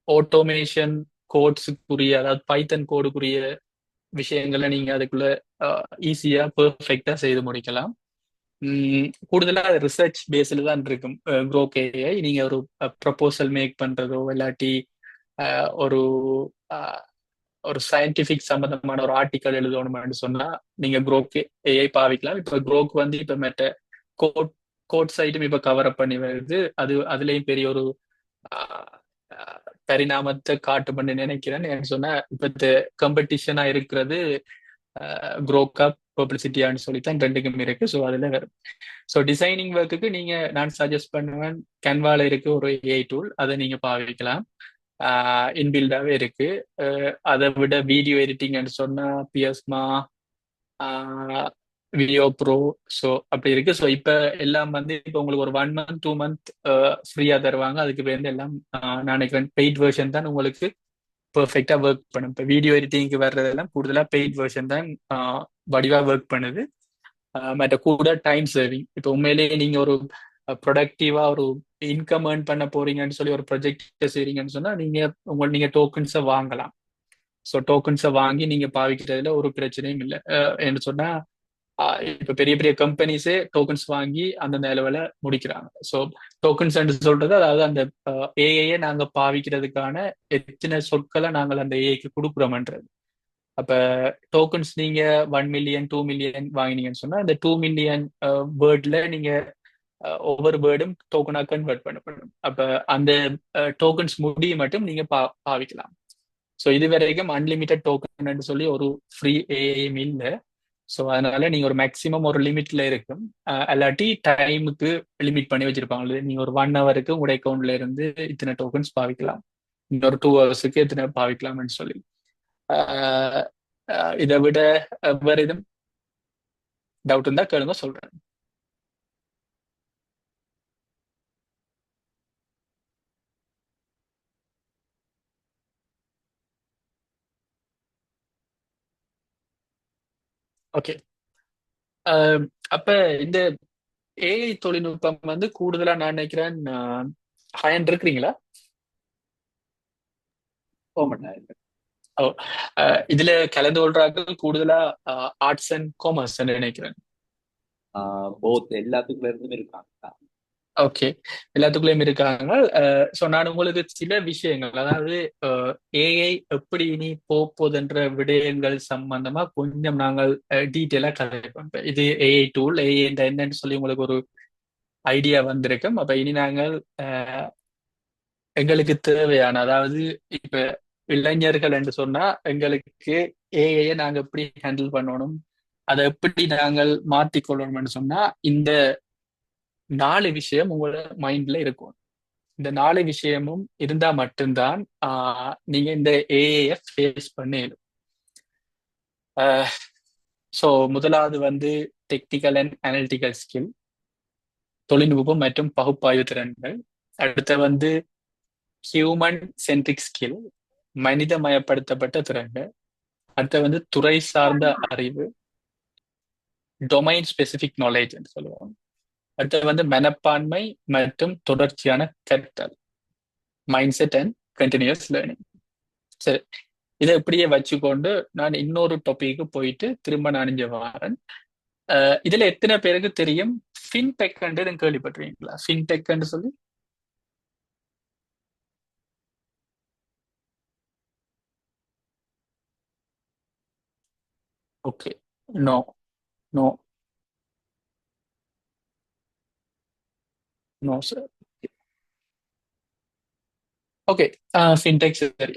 ஆட்டோமேஷன் கோட்ஸுக்குரிய, அதாவது பைத்தன் கோடுக்குரிய விஷயங்களை நீங்க அதுக்குள்ள ஈஸியா பெர்ஃபெக்டா செய்து முடிக்கலாம். கூடுதலா ரிசர்ச் பேஸ்ல தான் இருக்கும். க்ரோகேஐ நீங்க ஒரு ப்ரப்போசல் மேக் பண்றதோ இல்லாட்டி ஒரு ஒரு சயின்டிபிக் சம்பந்தமான ஒரு ஆர்டிக்கல் எழுதணும்னு சொன்னா நீங்க க்ரோக் ஏஐ பாவிக்கலாம். இப்ப க்ரோக் வந்து இப்ப மற்ற கோட் கோட் சைட்டும் இப்ப கவர் அப் பண்ணி வருது. அதுலயும் பெரிய ஒரு ஆஹ், ஆஹ், பரிணாமத்தை காட்டும்னு நினைக்கிறேன். ஏன்னு சொன்னா இப்ப காம்படிஷனா இருக்கிறது க்ரோக்கா பப்ளிசிட்டியான்னு சொல்லித்தான் ரெண்டுக்கும் இருக்கு. ஸோ அதுல வரும். ஸோ டிசைனிங் ஒர்க்குக்கு நான் சஜஸ்ட் பண்ணுவேன், கேன்வால இருக்கு ஒரு ஏஐ டூல், அதை நீங்க பாவிக்கலாம். இன்பில்டாவே இருக்கு. அதை விட வீடியோ எடிட்டிங்னு சொன்னா பியஸ்மா, வீடியோ ப்ரோ, ஸோ அப்படி இருக்கு. ஸோ இப்போ எல்லாம் வந்து இப்போ உங்களுக்கு ஒரு 1 மந்த் 2 மந்த் ஃப்ரீயா தருவாங்க. அதுக்கு வந்து எல்லாம் நான் நினைக்கிறேன் பெய்ட் வெர்ஷன் தான் உங்களுக்கு பெர்ஃபெக்டா ஒர்க் பண்ணும். இப்போ வீடியோ எடிட்டிங்க்கு வர்றதெல்லாம் கூடுதலா பெய்ட் வெர்ஷன் தான் வடிவா ஒர்க் பண்ணுது. மற்ற கூட டைம் சேவிங். இப்போ உண்மையிலேயே நீங்க ஒரு ப்ரொடக்டிவா ஒரு இன்கம் ஏர்ன் பண்ண போறீங்கன்னு சொல்லி ஒரு ப்ரொஜெக்ட் செய்றீங்கன்னு சொன்னா நீங்க டோக்கன்ஸை வாங்கலாம். ஸோ டோக்கன்ஸை வாங்கி நீங்க பாவிக்கிறதுல ஒரு பிரச்சனையும் இல்லை. என்று சொன்னா இப்ப பெரிய பெரிய கம்பெனிஸே டோக்கன்ஸ் வாங்கி அந்த நிலவில முடிக்கிறாங்க. ஸோ டோக்கன்ஸ் சொல்றது அதாவது அந்த ஏஐயை நாங்க பாவிக்கிறதுக்கான எத்தனை சொற்களை நாங்கள் அந்த ஏஐக்கு கொடுக்குறோம்ன்றது. அப்ப டோக்கன்ஸ் நீங்க 1 மில்லியன் 2 மில்லியன் வாங்கினீங்கன்னு சொன்னா அந்த 2 மில்லியன் வேர்ட்ல நீங்க ஒவ்வொரு வேர்டும் டோக்கனா கன்வெர்ட் பண்ணப்படும். அப்ப அந்த டோக்கன்ஸ் முடிய மட்டும் நீங்க பாவிக்கலாம். ஸோ இது வரைக்கும் அன்லிமிட்டட் டோக்கன் சொல்லி ஒரு ஃப்ரீ ஏஐஎம் இல்லை. ஸோ அதனால நீங்க ஒரு மேக்சிமம் ஒரு லிமிட்ல இருக்கும். அல்லாட்டி டைமுக்கு லிமிட் பண்ணி வச்சிருப்பாங்க. நீங்க ஒரு 1 ஹவருக்கு உங்களுடைய அக்கௌண்ட்ல இருந்து இத்தனை டோக்கன்ஸ் பாவிக்கலாம், இன்னொரு 2 ஹவர்ஸுக்கு இத்தனை பாவிக்கலாம்னு சொல்லி. இதை விட வேற எதுவும் டவுட் இருந்தா கேளுங்க, சொல்றேன். ஓகே. அப்ப இந்த ஏஐ தொழில்நுட்பம் வந்து கூடுதலா நான் நினைக்கிறேன். ஹேண்ட் இருக்கிறீங்களா? போக மாட்டாங்க. ஓ, இதுல கலந்து கொள்றார்கள் கூடுதலா ஆர்ட்ஸ் அண்ட் காமர்ஸ் நினைக்கிறேன். போத் எல்லாத்துக்குள்ள இருந்தும் இருக்காங்க. ஓகே, எல்லாத்துக்குள்ளேயும் இருக்காங்க. ஸோ நான் உங்களுக்கு சில விஷயங்கள், அதாவது ஏஐ எப்படி இனி போகுதுன்ற விடயங்கள் சம்பந்தமா கொஞ்சம் நாங்கள் டீட்டெயிலா கதைப்போம். இப்ப இது ஏஐ டூல், ஏஐ என்னன்னு சொல்லி உங்களுக்கு ஒரு ஐடியா வந்திருக்கும். அப்ப இனி நாங்கள் எங்களுக்கு தேவையான, அதாவது இப்ப இளைஞர்கள் என்று சொன்னா எங்களுக்கு ஏஐயை நாங்க எப்படி ஹேண்டில் பண்ணணும், அதை எப்படி நாங்கள் மாற்றிக்கொள்ளணும்னு சொன்னா இந்த 4 விஷயம் உங்களோட மைண்ட்ல இருக்கும். இந்த 4 விஷயமும் இருந்தா மட்டும்தான் நீங்க இந்த ஏஐ ஃபேஸ் பண்ணணும். ஸோ முதலாவது வந்து டெக்னிக்கல் அண்ட் அனலிட்டிக்கல் ஸ்கில், தொழில்நுட்பம் மற்றும் பகுப்பாய்வு திறன்கள். அடுத்து வந்து ஹியூமன் சென்ட்ரிக் ஸ்கில், மனிதமயப்படுத்தப்பட்ட திறன்கள். அடுத்து வந்து துறை சார்ந்த அறிவு, டொமைன் ஸ்பெசிபிக் நாலேஜ் என்று சொல்லுவோம். அடுத்து வந்து மனப்பான்மை மற்றும் தொடர்ச்சியான கற்றல், mindset and continuous learning. சரி, இதை இப்படியே வச்சுக்கொண்டு நான் இன்னொரு டாபிக்கு போயிட்டு திரும்ப நான் இங்க வரேன். இதுல எத்தனை பேருக்கு தெரியும் ஃபின்டெக் கேள்விப்பட்டிருக்கீங்களா? ஃபின்டெக் சொல்லி okay. No, no, no sir. Okay. Fintech சரி.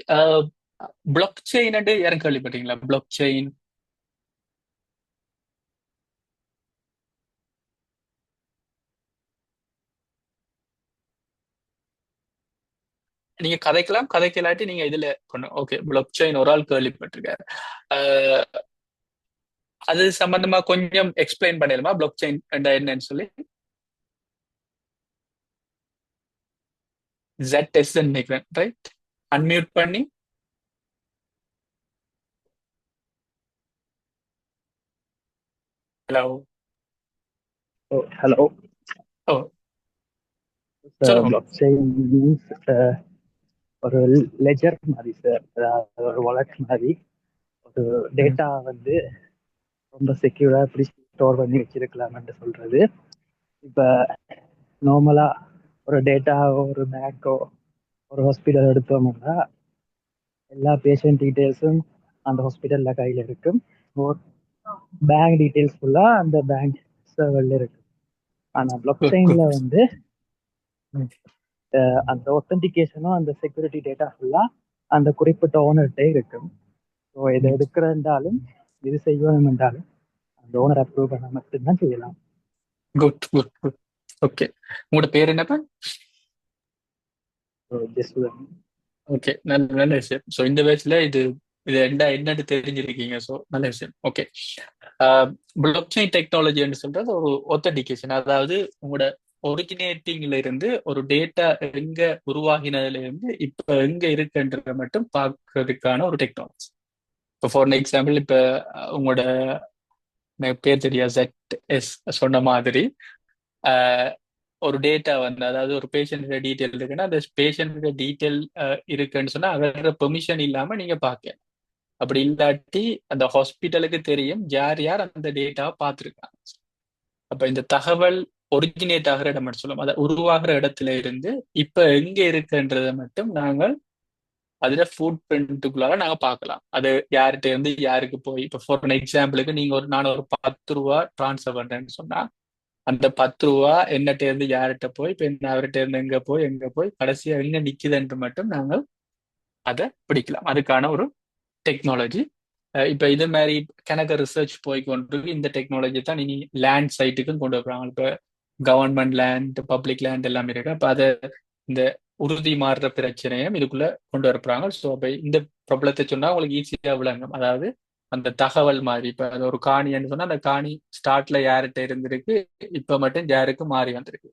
பிளாக் செயின் யாரும் கேள்விப்பட்டீங்களா? Blockchain. நீங்க கதைக்கலாம், கதைக்கலாட்டி நீங்க இதுல பண்ணும். ஓகே, பிளாக் செயின் ஒரு ஆள் கேள்விப்பட்டிருக்காரு. அஹ், அது சம்பந்தமா கொஞ்சம் எக்ஸ்பிளைன் பண்ணிடலாமா, பிளாக் செயின் என்னன்னு சொல்லி? ZS நினைக்கிறேன், ரைட்? அன்மியூட் பண்ணி. ஹலோ. Oh, hello. ஓ, சொல்லுங்க. Blockchain means ஒரு லெஜர் மாதிரி சார், அதாவது ஒரு வாலெட் மாதிரி. ஒரு ம். டேட்டா வந்து ரொம்ப செக்யூரா எப்படி ஸ்டோர் பண்ணி வச்சிருக்கலாம்னு சொல்றது. இப்போ நார்மலா ஒரு டேட்டா ஒரு பேங்கோ ஒரு ஹாஸ்பிட்டல் எடுத்தோம்னா எல்லா பேஷண்ட் டீட்டெயில்ஸும் அந்த ஹாஸ்பிட்டல்ல கையில் இருக்கும். ஒரு பேங்க் டீட்டெயில்ஸ் ஃபுல்லா அந்த பேங்க் சர்வர்ல இருக்கு. ஆனா பிளாக் குட் செயின்ல குட். வந்து அந்த ஒத்தன்டிகேஷனும் அந்த செக்யூரிட்டி டேட்டா ஃபுல்லா அந்த குறிப்பிட்ட ஓனர்கிட்டே இருக்கும். ஸோ இதை எடுக்கிறதாலும் இது செய்யணும் என்றாலும் அந்த ஓனர் அப்ரூவ் பண்ண மட்டும்தான் செய்யலாம். Good good good. ஓகே, உங்களோட பேர் என்னப்பா? ஸோ ஜஸ்ட் ஓகே, நல்ல நல்ல விஷயம். ஸோ இந்த வயசுல இது இது என்னன்னு தெரிஞ்சிருக்கீங்க. ஸோ நல்ல விஷயம். ஓகே. பிளாக் செயின் டெக்னாலஜின்னு சொல்றது ஒரு ஒத்தன்டிகேஷன், அதாவது உங்களோட ஒரிஜினேட்டிங்ல இருந்து ஒரு டேட்டா எங்க உருவாகினதுல இருந்து இப்ப எங்க இருக்குன்றத மட்டும் பார்க்கறதுக்கான ஒரு டெக்னாலஜி. இப்போ ஃபார் எக்ஸாம்பிள், இப்ப உங்களோட எனக்கு பேர் தெரியா, ZS சொன்ன மாதிரி ஒரு டேட்டா வந்து, அதாவது ஒரு பேஷண்ட் டீட்டெயில் இருக்குன்னா அந்த பேஷண்ட் டீட்டெயில் இருக்குன்னு சொன்னா அவரோட பெர்மிஷன் இல்லாம நீங்க பார்க்க. அப்படி இல்லாட்டி அந்த ஹாஸ்பிட்டலுக்கு தெரியும் யார் யார் அந்த டேட்டாவை பார்த்துருக்காங்க. அப்ப இந்த தகவல் ஒரிஜினேட் ஆகிற இடம் மட்டும் சொல்லுவோம், அதை உருவாகிற இடத்துல இருந்து இப்ப எங்க இருக்குன்றதை மட்டும் நாங்கள் அதுல ஃபுட் பிரிண்ட்டுக்குள்ளார நாங்க பார்க்கலாம். அது யார்கிட்ட இருந்து யாருக்கு போய், இப்ப ஃபார் எக்ஸாம்பிளுக்கு நீங்க நான் ஒரு 10 ரூபா டிரான்ஸ்ஃபர் பண்றேன்னு சொன்னா அந்த 10 ரூபா என்னட்ட இருந்து யார்கிட்ட போய் இப்ப என்ன அவர்கிட்ட இருந்து எங்க போய் கடைசியா எங்க நிக்குதுன்று மட்டும் நாங்கள் அதை பிடிக்கலாம். அதுக்கான ஒரு டெக்னாலஜி. இப்ப இது மாதிரி கணக்கு ரிசர்ச் போய் கொண்டு இந்த டெக்னாலஜி தான் இனி லேண்ட் சைட்டுக்கும் கொண்டு வருவாங்க. இப்ப கவர்மெண்ட் லேண்ட், பப்ளிக் லேண்ட் எல்லாம் இருக்கு. அப்ப அதை இந்த உறுதி மாறுற பிரச்சனையும் இதுக்குள்ள கொண்டு வரப்படுறாங்க. ஸோ அப்ப இந்த ப்ராப்ளத்தை சொன்னா உங்களுக்கு ஈஸியா விளங்கும். அதாவது அந்த தகவல் மாதிரி, இப்ப அது ஒரு காணின்னு சொன்னா அந்த காணி ஸ்டார்ட்ல யார்கிட்ட இருந்திருக்கு, இப்ப மட்டும் யாருக்கு மாறி வந்திருக்கு.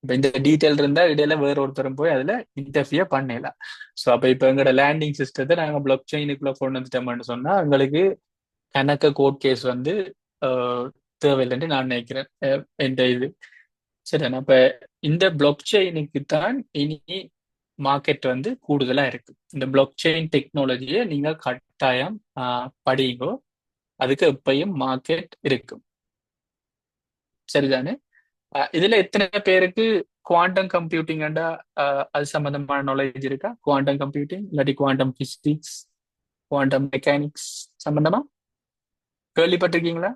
இப்ப இந்த டீட்டெயில் இருந்தா இடையில வேற ஒருத்தரும் போய் அதுல இன்டர்ஃபியர் பண்ணலாம். ஸோ அப்ப இப்ப எங்களோட லேண்டிங் சிஸ்டத்தை நாங்க பிளாக் செயினுக்குள்ள கொண்டு வந்துட்டோம்னு சொன்னா எங்களுக்கு கணக்க கோர்ட் கேஸ் வந்து அஹ், தேவையில்லைன்னு நான் நினைக்கிறேன். என்ற இது சரிதானே? அப்ப இந்த பிளாக் செயினுக்கு தான் இனி மார்க்கெட் வந்து கூடுதலா இருக்கு. இந்த பிளாக் செயின் டெக்னாலஜியை நீங்க கட்டாயம் படிங்கோ, அதுக்கு எப்பயும் மார்க்கெட் இருக்கும். சரிதானே? இதுல எத்தனை பேருக்கு குவாண்டம் கம்ப்யூட்டிங் அது சம்பந்தமான நாலேஜ் இருக்கா? குவாண்டம் கம்ப்யூட்டிங் இல்லாட்டி குவாண்டம் பிசிக்ஸ், குவாண்டம் மெக்கானிக்ஸ் சம்பந்தமா கேள்விப்பட்டிருக்கீங்களா?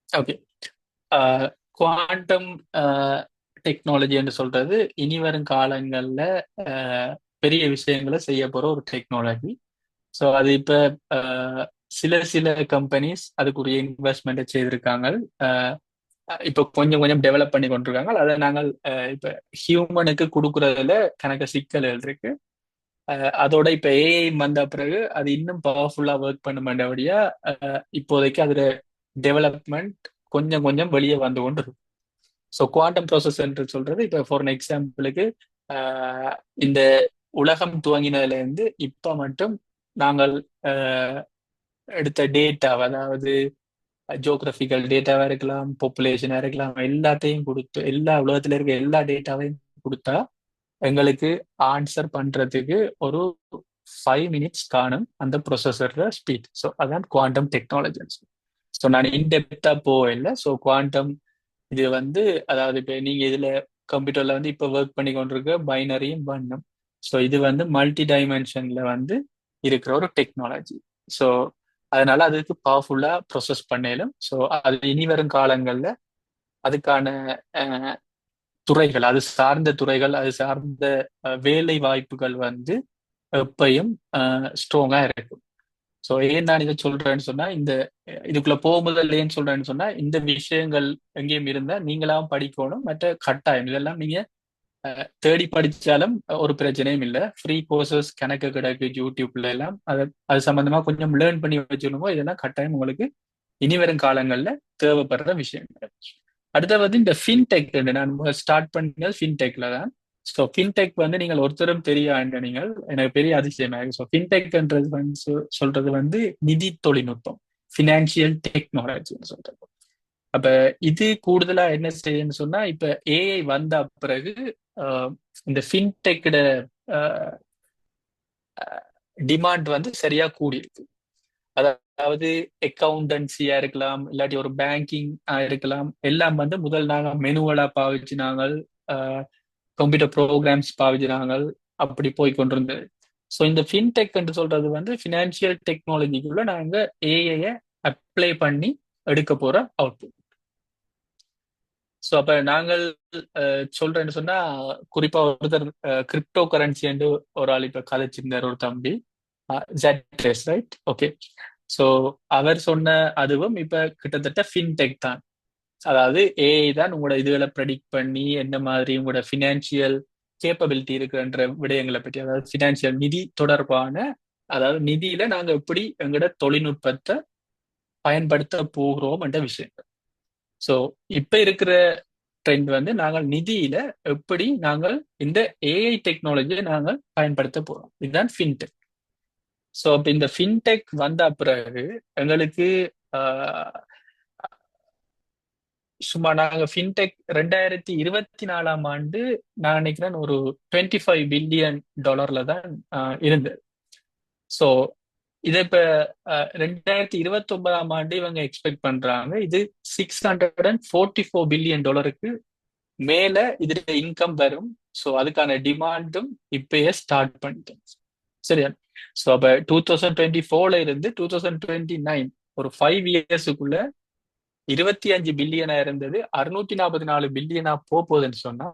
ஓகே. குவாண்டம் டெக்னாலஜி என்று சொல்றது இனி வரும் காலங்கள்ல அஹ், பெரிய விஷயங்களை செய்ய போற ஒரு டெக்னாலஜி. ஸோ அது இப்ப சில சில கம்பெனிஸ் அதுக்குரிய இன்வெஸ்ட்மெண்ட்டை செய்திருக்காங்க. அஹ், இப்ப கொஞ்சம் கொஞ்சம் டெவலப் பண்ணி கொண்டிருக்காங்க. அதை நாங்கள் இப்ப ஹியூமனுக்கு கொடுக்கறதுல கணக்கு சிக்கல்கள் இருக்கு. அதோட இப்ப ஏஐ வந்த பிறகு அது இன்னும் பவர்ஃபுல்லா ஒர்க் பண்ணுமெண்டபடியா இப்போதைக்கு அதுல டெவலப்மெண்ட் கொஞ்சம் கொஞ்சம் வெளியே வந்து கொண்டு இருக்கு. ஸோ குவாண்டம் ப்ராசஸ் என்று சொல்றது இப்ப ஃபார் எக்ஸாம்பிளுக்கு இந்த உலகம் துவங்கினதுல இருந்து இப்ப மட்டும் நாங்கள் அஹ், எடுத்த டேட்டா, அதாவது ஜியோகிராபிக்கல் டேட்டாவா இருக்கலாம், பாப்புலேஷனா இருக்கலாம், எல்லாத்தையும் கொடுத்து எல்லா உலகத்துல இருக்க எல்லா டேட்டாவையும் கொடுத்தா எங்களுக்கு ஆன்சர் பண்றதுக்கு ஒரு 5 மினிட்ஸ் காணும் அந்த ப்ரொசஸர் ஸ்பீட். ஸோ அதான் குவாண்டம் டெக்னாலஜி. ஸோ நான் இன்டெப்தா போகல. ஸோ குவாண்டம் இது வந்து, அதாவது இப்போ நீங்க இதுல கம்ப்யூட்டர்ல வந்து இப்போ ஒர்க் பண்ணி கொண்டிருக்க பைனரியும் பண்ணும். ஸோ இது வந்து மல்டி டைமென்ஷன்ல வந்து இருக்கிற ஒரு டெக்னாலஜி. ஸோ அதனால அதுக்கு பவர்ஃபுல்லா ப்ரொசஸ் பண்ணலும். ஸோ அது இனி வரும் காலங்கள்ல அதுக்கான துறைகள், அது சார்ந்த துறைகள், அது சார்ந்த வேலை வாய்ப்புகள் வந்து எப்பயும் ஸ்ட்ராங்கா இருக்கும். ஸோ ஏன் நான் இதை சொல்றேன்னு சொன்னா, இதுக்குள்ள போகும்போது ஏன்னு சொல்றேன்னு சொன்னா, இந்த விஷயங்கள் எங்கேயும் இருந்தா நீங்களாம் படிக்கணும். மற்ற கட்டாயம் இதெல்லாம் நீங்க தேடி படிச்சாலும் ஒரு பிரச்சனையும் இல்லை. ஃப்ரீ கோர்சஸ் கணக்கு கிடக்கு யூடியூப்ல எல்லாம். அது சம்பந்தமா கொஞ்சம் லேர்ன் பண்ணி வச்சுக்கணுமோ, இதெல்லாம் கட்டாயம் உங்களுக்கு இனி வரும் காலங்கள்ல தேவைப்படுற விஷயங்கள். அடுத்த வந்து இந்த ஃபின்டெக், நான் ஸ்டார்ட் பண்ணது ஃபின்டெக்ல தான். ஸோ ஃபின்டெக் வந்து நீங்கள் ஒருத்தரும் தெரியாது, நீங்கள் எனக்கு பெரிய அதிசயமா இருக்கு. ஸோ ஃபின்டெக்ன்றது வந்து சொல்றது வந்து நிதி தொழில்நுட்பம், ஃபினான்சியல் டெக்னாலஜின்னு சொல்றது. அப்ப இது கூடுதலா என்ன செய்யுன்னு சொன்னா, இப்ப ஏஐ வந்த பிறகு இந்த ஃபின்டெக்கோட டிமாண்ட் வந்து சரியா கூடியிருக்கு. அதாவது அக்கௌண்டன்சியா இருக்கலாம், இல்லாட்டி ஒரு பேங்கிங் இருக்கலாம். எல்லாம் வந்து முதல் நாங்கள் மெனுவலா பாவிச்சு, நாங்கள் கம்ப்யூட்டர் ப்ரோக்ராம்ஸ் பாவிச்சு நாங்கள் அப்படி போய் கொண்டிருந்தது. ஸோ இந்த ஃபின்டெக் என்று சொல்றது வந்து ஃபினான்சியல் டெக்னாலஜிக்குள்ள நாங்க ஏஐ அப்ளை பண்ணி எடுக்க போற அவுட்புட். ஸோ அப்ப நாங்கள் சொல்றேன்னு சொன்னா, குறிப்பா ஒருத்தர் கிரிப்டோ கரன்சி என்று ஒரு ஆள் இப்ப கதைச்சிருந்தார், ஒரு தம்பி ஜெட்ரேஸ், ரைட்? ஓகே. ஸோ அவர் சொன்ன அதுவும் இப்ப கிட்டத்தட்ட ஃபின்டெக் தான். அதாவது ஏஐ தான் உங்களோட இதுகளை ப்ரெடிக்ட் பண்ணி என்ன மாதிரி உங்களோட ஃபினான்சியல் கேப்பபிலிட்டி இருக்குன்ற விடயங்களை பற்றி, அதாவது ஃபினான்சியல் நிதி தொடர்பான, அதாவது நிதியில நாங்க எப்படி எங்களோட தொழில்நுட்பத்தை பயன்படுத்த போகிறோம் என்ற விஷயங்கள். ஸோ இப்ப இருக்கிற ட்ரெண்ட் வந்து நாங்கள் நிதியில எப்படி நாங்கள் இந்த ஏஐ டெக்னாலஜியை நாங்கள் பயன்படுத்த போறோம். இதுதான் ஃபின்டெக். ஸோ அப்ப இந்த ஃபின்டெக் வந்த பிறகு எங்களுக்கு சும்மா நாங்கள் ஃபின்டெக் 2024ஆம் ஆண்டு நான் நினைக்கிறேன் ஒரு $25 பில்லியன் தான் இருந்தது. ஸோ இதை இப்ப 2029ஆம் ஆண்டு இவங்க எக்ஸ்பெக்ட் பண்றாங்க இது $644 பில்லியன் மேல இதுல இன்கம் வரும். ஸோ அதுக்கான டிமாண்டும் இப்பயே ஸ்டார்ட் பண்ணிட்டேன். சரியா? ஸோ அப்ப 2024ல இருந்து 2029 ஒரு 5 இயர்ஸுக்குள்ள 25 பில்லியனா இருந்தது 644 பில்லியனா போகுதுன்னு சொன்னா,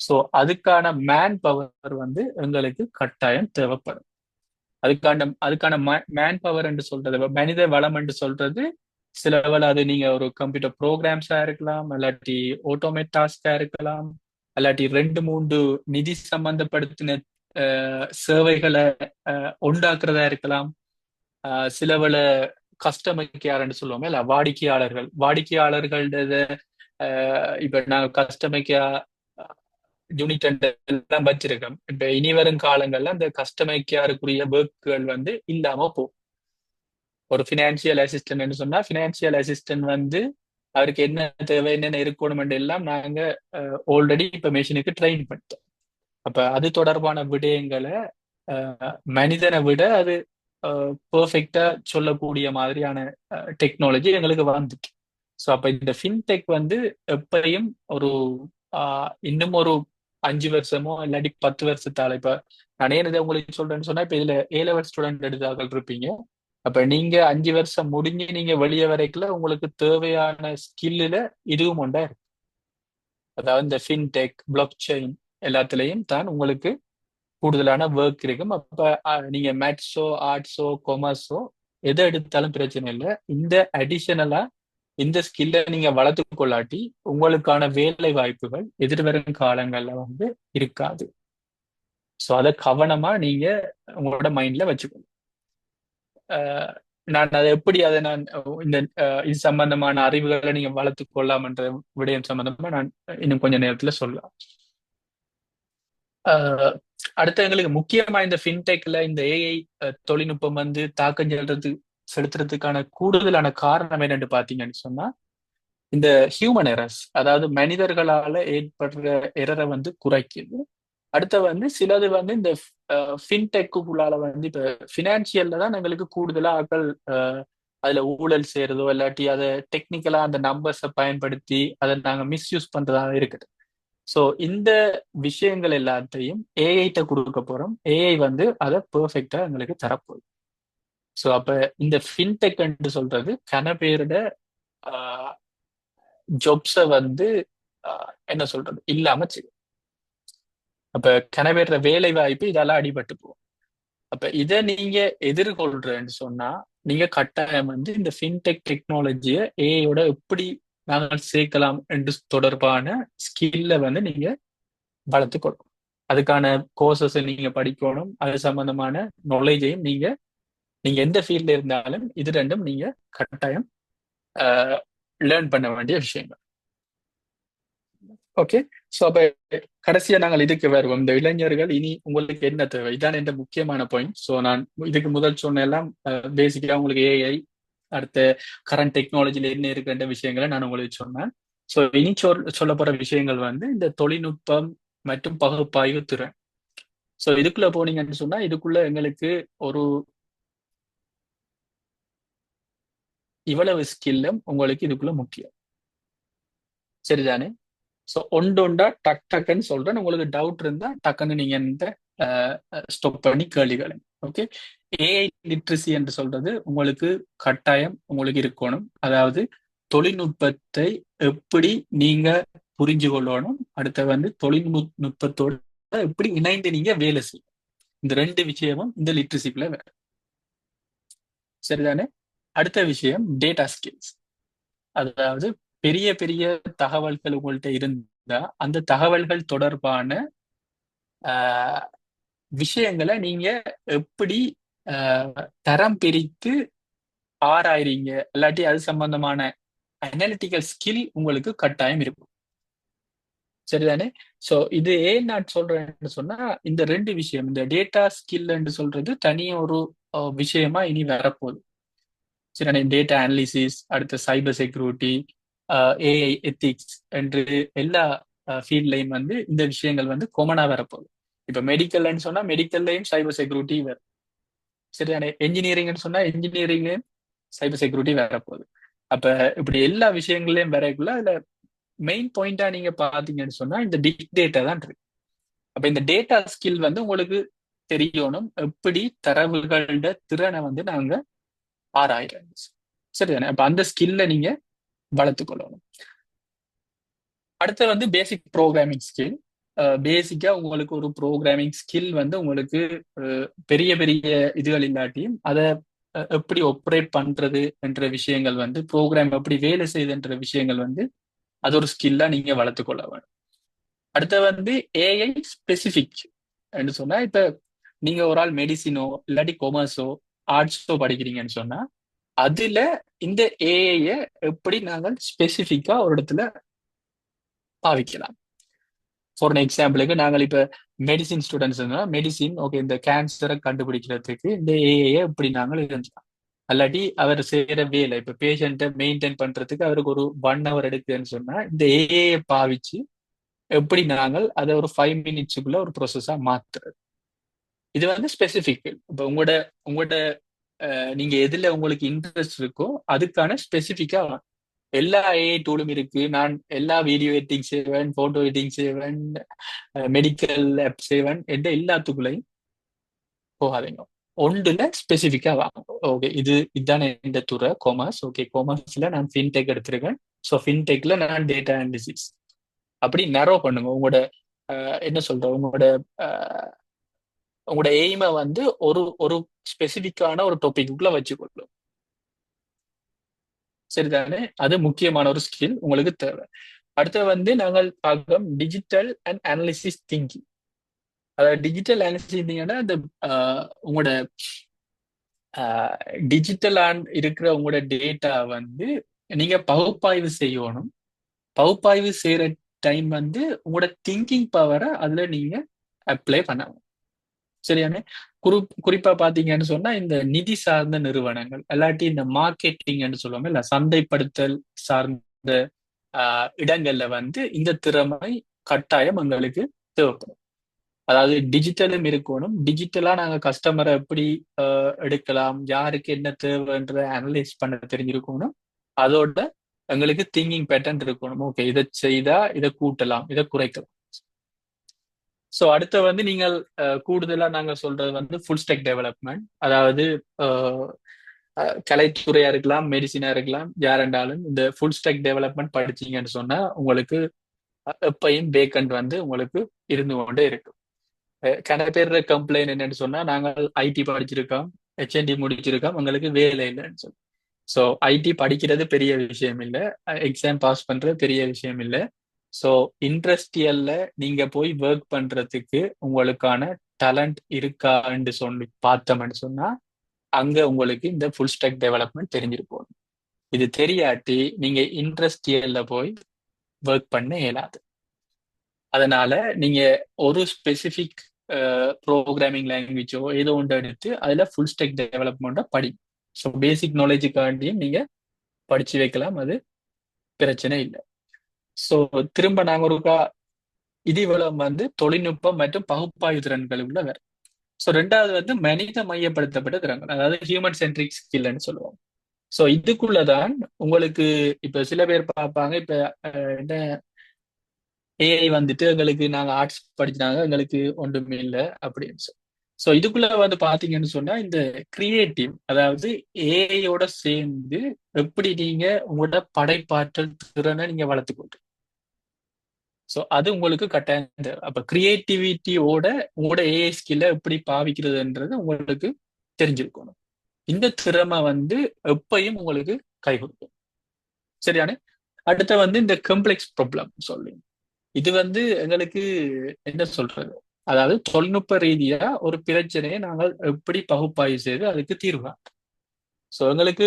ஸோ அதுக்கான மேன் பவர் வந்து எங்களுக்கு கட்டாயம் தேவைப்படும். அதுக்கான மேன் பவர் என்று சொல்றது, மனித வளம் என்று சொல்றது, சில வேளை அது நீங்க ஒரு கம்ப்யூட்டர் ப்ரோக்ராம்ஸா இருக்கலாம், இல்லாட்டி ஆட்டோமேட் டாஸ்கா இருக்கலாம், இல்லாட்டி 2-3 நிதி சம்பந்தப்படுத்தின சேவைகளை உண்டாக்குறதா இருக்கலாம். சில வேளை கஸ்டமர் கேர்ன்னு சொல்லுவோமே, இல்ல வாடிக்கையாளர்கள்ட இப்ப நான் கஸ்டமர் கேர் யூனிட் எல்லாம் வச்சிருக்கோம். இப்ப இனி வரும் காலங்கள்ல அந்த கஸ்டமர் கேருக்குரிய ஒர்க்குகள் வந்து இல்லாம போகும். ஒரு ஃபினான்சியல் அசிஸ்டன்ட் சொன்னா, ஃபினான்சியல் அசிஸ்டன்ட் வந்து அவருக்கு என்ன தேவை, என்னென்ன இருக்கணும் எல்லாம் நாங்க ஆல்ரெடி இப்ப மெஷினுக்கு ட்ரெயின் பண்ணிட்டோம். அப்ப அது தொடர்பான விடயங்களை மனிதனை விட அது பெர்ஃபெக்டா சொல்லக்கூடிய மாதிரியான டெக்னாலஜி எங்களுக்கு வந்துட்டு. ஸோ அப்ப இந்த ஃபின்டெக் வந்து எப்பயும் ஒரு இன்னும் ஒரு 5 வருஷமோ இல்லாட்டி 10 வருஷத்தால, இப்ப நான் ஏன் இதை உங்களுக்கு சொல்றேன்னு சொன்னா, இப்ப இதுல A-level ஸ்டூடெண்ட் எடுத்தாக்கள் இருப்பீங்க. அப்ப நீங்க 5 வருஷம் முடிஞ்சு நீங்க வெளியே வரைக்குள்ள உங்களுக்கு தேவையான ஸ்கில்லுல இதுவும் ஒன்றா இருக்கு. அதாவது இந்த ஃபின்டெக், பிளாக் செயின் எல்லாத்துலயும் தான் உங்களுக்கு கூடுதலான ஒர்க் இருக்கும். அப்ப நீங்க மேத்ஸோ, ஆர்ட்ஸோ, கொமர்ஸோ எதை எடுத்தாலும் பிரச்சனை இல்லை. இந்த அடிஷனலா இந்த ஸ்கில்லை நீங்க வளர்த்து கொள்ளாட்டி உங்களுக்கான வேலை வாய்ப்புகள் எதிர்வரும் காலங்கள்ல வந்து இருக்காது. ஸோ அதை கவனமா நீங்க உங்களோட மைண்ட்ல வச்சுக்கணும். நான் அதை எப்படி நான் இந்த இது சம்பந்தமான அறிவுகளை நீங்க வளர்த்து கொள்ளாமன்ற விடயம் சம்பந்தமா நான் இன்னும் கொஞ்ச நேரத்துல சொல்லலாம். அடுத்து எங்களுக்கு முக்கியமா இந்த ஃபின்டெக்ல இந்த ஏஐ தொழில்நுட்பம் வந்து தாக்கம் செலுத்துறதுக்கான கூடுதலான காரணம் என்னன்னு பாத்தீங்கன்னு சொன்னா, இந்த ஹியூமன் எரர்ஸ், அதாவது மனிதர்களால ஏற்படுற எரரை வந்து குறைக்குது. அடுத்த வந்து சிலது வந்து இந்த ஃபின்டெக்குள்ளால வந்து இப்ப ஃபினான்சியல்ல தான் எங்களுக்கு கூடுதலா ஆக்கள் அதுல ஊழல் செய்யறதோ இல்லாட்டி அதை டெக்னிக்கலா அந்த நம்பர்ஸை பயன்படுத்தி அதை நாங்க மிஸ்யூஸ் பண்றதா இருக்குது. ஸோ இந்த விஷயங்கள் எல்லாத்தையும் ஏஐட்ட கொடுக்க போறோம். ஏஐ வந்து அதை பெர்ஃபெக்டா எங்களுக்கு தரப்போகுது. ஸோ அப்ப இந்த ஃபின்டெக் சொல்றது கன பேரோட ஜாப்ஸை வந்து என்ன சொல்றது இல்லாம செய்யும். அப்ப கன பேரோட வேலை வாய்ப்பு இதெல்லாம் அடிபட்டு போகும். அப்ப இதை நீங்க எதிர்கொள்றேன்னு சொன்னா நீங்க கட்டாயம் வந்து இந்த ஃபின்டெக் டெக்னாலஜியை ஏஐயோட எப்படி நாங்கள் சேர்க்கலாம் என்று தொடர்பான ஸ்கில்ல வந்து நீங்க வளர்த்துக்கணும். அதுக்கான கோர்சஸ் நீங்க படிக்கணும். அது சம்பந்தமான நாலேஜையும் நீங்க நீங்க எந்த ஃபீல்ட்ல இருந்தாலும் இது ரெண்டும் நீங்க கட்டாயம் லேர்ன் பண்ண வேண்டிய விஷயங்கள். ஓகே. ஸோ அப்ப கடைசியா நாங்கள் இதுக்கு வருவோம். இந்த இளைஞர்கள் இனி உங்களுக்கு என்ன தேவை, இதான் என்ற முக்கியமான பாயிண்ட். ஸோ நான் இதுக்கு முதல் சொன்ன எல்லாம் பேசிக்கா உங்களுக்கு ஏஐ அடுத்த கரண்ட் டெக்னாலஜில என்ன இருக்கின்ற விஷயங்களை நான் உங்களுக்கு சொன்னேன். ஸோ இனி சொல்ல போற விஷயங்கள் வந்து இந்த தொழில்நுட்பம் மற்றும் பகுப்பாய்வு திறன். ஸோ இதுக்குள்ள போனீங்கன்னு சொன்னா இதுக்குள்ள எங்களுக்கு ஒரு இவ்வளவு ஸ்கில்லும் உங்களுக்கு இதுக்குள்ள முக்கியம். சரிதானே? ஸோ ஒண்டா டக்குன்னு சொல்றேன். உங்களுக்கு டவுட் இருந்தா டக்குன்னு நீங்க இந்த ஸ்டாப் பண்ணி கேள்விகளை. ஓகே. ஏஐ லிட்ரஸி என்று சொல்றது உங்களுக்கு கட்டாயம் உங்களுக்கு இருக்கணும். அதாவது தொழில்நுட்பத்தை எப்படி நீங்க புரிஞ்சு கொள்ளணும், அடுத்த வந்து தொழில்நுட்பத்தோட எப்படி இணைந்து நீங்க வேலை செய்யும். இந்த ரெண்டு விஷயமும் இந்த லிட்ரஸிக்குள்ள வேற. சரிதானே? அடுத்த விஷயம் டேட்டா ஸ்கில்ஸ். அதாவது பெரிய பெரிய தகவல்கள் உங்கள்கிட்ட இருந்தா அந்த தகவல்கள் தொடர்பான விஷயங்களை நீங்க எப்படி தரம் பிரித்து ஆராயிறீங்க, இல்லாட்டி அது சம்பந்தமான அனாலிட்டிக்கல் ஸ்கில் உங்களுக்கு கட்டாயம் இருக்கும். சரிதானே? ஸோ இது ஏன் நான் சொல்றேன்னு சொன்னா இந்த ரெண்டு விஷயம், இந்த டேட்டா ஸ்கில் சொல்றது தனியா ஒரு விஷயமா இனி வரப்போகுது. சரிதானே? டேட்டா அனாலிசிஸ், அடுத்த சைபர் செக்யூரிட்டி, ஏஐ எத்திக்ஸ் என்று எல்லா ஃபீல்ட்லையும் வந்து இந்த விஷயங்கள் வந்து காமனா வரப்போகுது. இப்ப மெடிக்கல்னு சொன்னா மெடிக்கல்லையும் சைபர் செக்யூரிட்டி வரும். சரிதானே? என்ஜினியரிங்னு சொன்னா என்ஜினியரிங்லயும் சைபர் செக்யூரிட்டி வரப்போகுது. அப்ப இப்படி எல்லா விஷயங்களையும் வரக்குள்ள அதுல மெயின் பாயிண்டா நீங்க பாத்தீங்கன்னு சொன்னா இந்த பிக் டேட்டா தான் இருக்கு. அப்ப இந்த டேட்டா ஸ்கில் வந்து உங்களுக்கு தெரியணும், எப்படி தரவுகளோட திறனை வந்து நாங்க ஆராயிரம். சரிதானே? அப்ப அந்த ஸ்கில்ல நீங்க வளர்த்துக்கொள்ளணும். அடுத்து வந்து பேசிக் ப்ரோக்ராமிங் ஸ்கில். பேசிக்கா உங்களுக்கு ஒரு ப்ரோக்ராமிங் ஸ்கில் வந்து உங்களுக்கு பெரிய பெரிய இதுகள் இல்லாட்டியும் அதை எப்படி ஆப்ரேட் பண்றது என்ற விஷயங்கள் வந்து ப்ரோக்ராம் எப்படி வேலை செய்யுதுன்ற விஷயங்கள் வந்து அது ஒரு ஸ்கில்லா நீங்க வளர்த்துக்கொள்ள வேணும். அடுத்த வந்து ஏஐ ஸ்பெசிபிக் என்று சொன்னா இப்ப நீங்க ஒரு ஆள் மெடிசினோ இல்லாட்டி கொமர்ஸோ ஆர்ட்ஸோ படிக்கிறீங்கன்னு சொன்னா அதுல இந்த ஏஐய எப்படி நாங்கள் ஸ்பெசிபிக்கா ஒரு இடத்துல பாவிக்கலாம். ஃபார் எக்ஸாம்பிளுக்கு நாங்கள் இப்ப மெடிசின் ஸ்டூடெண்ட்ஸ் மெடிசின் ஓகே இந்த கேன்சரை கண்டுபிடிக்கிறதுக்கு இந்த ஏஐயை எப்படி நாங்கள் இருந்துக்கலாம். அல்லாட்டி அவர் செய்யற வேலை இப்ப பேஷண்ட்டை மெயின்டைன் பண்றதுக்கு அவருக்கு ஒரு 1 hour எடுக்குதுன்னு சொன்னா இந்த ஏஐயை பாவிச்சு எப்படி நாங்கள் அதை ஒரு 5 minutes ஒரு ப்ரொசஸா மாத்துறது. இது வந்து ஸ்பெசிபிக். இப்ப உங்களோட நீங்க எதுல உங்களுக்கு இன்ட்ரெஸ்ட் இருக்கோ அதுக்கான ஸ்பெசிபிக்கா எல்லா ஏஐ டூலும் இருக்கு. நான் எல்லா வீடியோ எடிட்டிங் செய்வேன், போட்டோ எடிட்டிங் செய்வேன், மெடிக்கல் ஆப் செய்வேன் என்ற எல்லாத்துக்குள்ளையும் போகாதீங்க. ஒன்றுல ஸ்பெசிஃபிக்கா வாங்க. ஓகே இதுதானே இந்த துறை காமர்ஸ். ஓகே காமர்ஸ்ல நான் ஃபின்டெக் எடுத்திருக்கேன். ஸோ ஃபின்டெக்ல நான் டேட்டா அனாலிசிஸ் அப்படி நேரோ பண்ணுங்க. உங்களோட என்ன சொல்ற உங்களோட எய்மை வந்து ஒரு ஸ்பெசிஃபிக்கான ஒரு டாபிக்குள்ள வச்சுக்கொள்ளும். சரிதானே? அது முக்கியமான ஒரு ஸ்கில் உங்களுக்கு தேவை. அடுத்து வந்து நாங்கள் பார்க்கிறோம் டிஜிட்டல் அண்ட் அனாலிசிஸ் திங்கிங். அதாவது டிஜிட்டல் அனாலிசிஸ் திங்கிங்னா இந்த உங்களோட டிஜிட்டல் இருக்கிற உங்களோட டேட்டா வந்து நீங்க பகுப்பாய்வு செய்யணும். பகுப்பாய்வு செய்யற டைம் வந்து உங்களோட திங்கிங் பவரை அதுல நீங்க அப்ளை பண்ணணும். சரியானே? குறிப்பா பாத்தீங்கன்னு சொன்னா இந்த நிதி சார்ந்த நிறுவனங்கள் இல்லாட்டி இந்த மார்க்கெட்டிங்னு சொல்லுவாங்க இல்ல சந்தைப்படுத்தல் சார்ந்த இடங்கள்ல வந்து இந்த திறமை கட்டாயம் எங்களுக்கு தேவைப்படும். அதாவது டிஜிட்டலும் இருக்கணும். டிஜிட்டலா நாங்க கஸ்டமரை எப்படி எடுக்கலாம், யாருக்கு என்ன தேவைன்ற அனலைஸ் பண்ண தெரிஞ்சிருக்கணும். அதோட எங்களுக்கு திங்கிங் பேட்டர்ன் இருக்கணும். ஓகே இதை செய்தா இதை கூட்டலாம், இதை குறைக்கலாம். ஸோ அடுத்து வந்து நீங்கள் கூடுதலா நாங்க சொல்றது வந்து ஃபுல் ஸ்டேக் டெவலப்மெண்ட். அதாவது அஹ், கலைத்துறையா இருக்கலாம், மெடிசினா இருக்கலாம், யாரெண்டாலும் இந்த ஃபுல் ஸ்டேக் டெவலப்மெண்ட் படிச்சீங்கன்னு சொன்னா உங்களுக்கு எப்பயும் பேக்கண்ட் வந்து உங்களுக்கு இருந்து கொண்டே இருக்கும். கன பேர் கம்ப்ளைண்ட் என்னன்னு சொன்னா நாங்கள் ஐடி படிச்சிருக்கோம், ஹெச்என்டி முடிச்சிருக்கோம், உங்களுக்கு வேலை இல்லைன்னு சொல்லி. ஸோ ஐடி படிக்கிறது பெரிய விஷயம் இல்லை, எக்ஸாம் பாஸ் பண்றது பெரிய விஷயம் இல்லை. ஸோ இண்டஸ்ட்ரியல்ல நீங்க போய் ஒர்க் பண்றதுக்கு உங்களுக்கான டேலண்ட் இருக்கான்னு சொல்லி பார்த்தோம்னு சொன்னா அங்க உங்களுக்கு இந்த ஃபுல் ஸ்டாக் டெவலப்மெண்ட் தெரிஞ்சிருக்கும். இது தெரியாட்டி நீங்க இண்டஸ்ட்ரியல்ல போய் ஒர்க் பண்ண இயலாது. அதனால நீங்க ஒரு ஸ்பெசிபிக் ப்ரோக்ராமிங் லாங்குவேஜோ ஏதோ ஒன்று எடுத்து அதுல ஃபுல் ஸ்டாக் டெவலப்மெண்ட்டை படி. ஸோ பேசிக் நாலேஜுக்காண்டியும் நீங்க படிச்சு வைக்கலாம், அது பிரச்சனை இல்லை. ஸோ திரும்ப நாங்க ஒரு இதிவளம் வந்து தொழில்நுட்பம் மற்றும் பகுப்பாய்வு திறன்கள் உள்ள வேற. ஸோ ரெண்டாவது வந்து மனித மையப்படுத்தப்பட்ட திறன்கள், அதாவது ஹியூமன் சென்ட்ரிக் ஸ்கில்னு சொல்லுவோம். ஸோ இதுக்குள்ளதான் உங்களுக்கு இப்ப சில பேர் பார்ப்பாங்க, இப்ப என்ன ஏஐ வந்துட்டு எங்களுக்கு நாங்க ஆர்ட்ஸ் படிச்சாங்க எங்களுக்கு ஒன்றுமே இல்லை அப்படின்னு சொல்லி. ஸோ இதுக்குள்ள வந்து பாத்தீங்கன்னு சொன்னா இந்த கிரியேட்டிவ், அதாவது ஏஐயோட சேர்ந்து எப்படி நீங்க உங்களோட படைப்பாற்றல் திறனை நீங்க வளர்த்துக்கொண்டு, ஸோ அது உங்களுக்கு கட்டாயம் தேவை. அப்ப கிரியேட்டிவிட்டியோட உங்களோட ஏஐ ஸ்கில்ல எப்படி பாவிக்கிறதுன்றது உங்களுக்கு தெரிஞ்சிருக்கணும். இந்த திறமை வந்து எப்பயும் உங்களுக்கு கை கொடுக்கும். சரியானே. அடுத்த வந்து இந்த கம்ப்ளெக்ஸ் ப்ராப்ளம் சொல்லி, இது வந்து எங்களுக்கு என்ன சொல்றது, அதாவது தொழில்நுட்ப ரீதியா ஒரு பிரச்சனையை நாங்கள் எப்படி பகுப்பாய்வு செய்து அதுக்கு தீர்வு. ஸோ எங்களுக்கு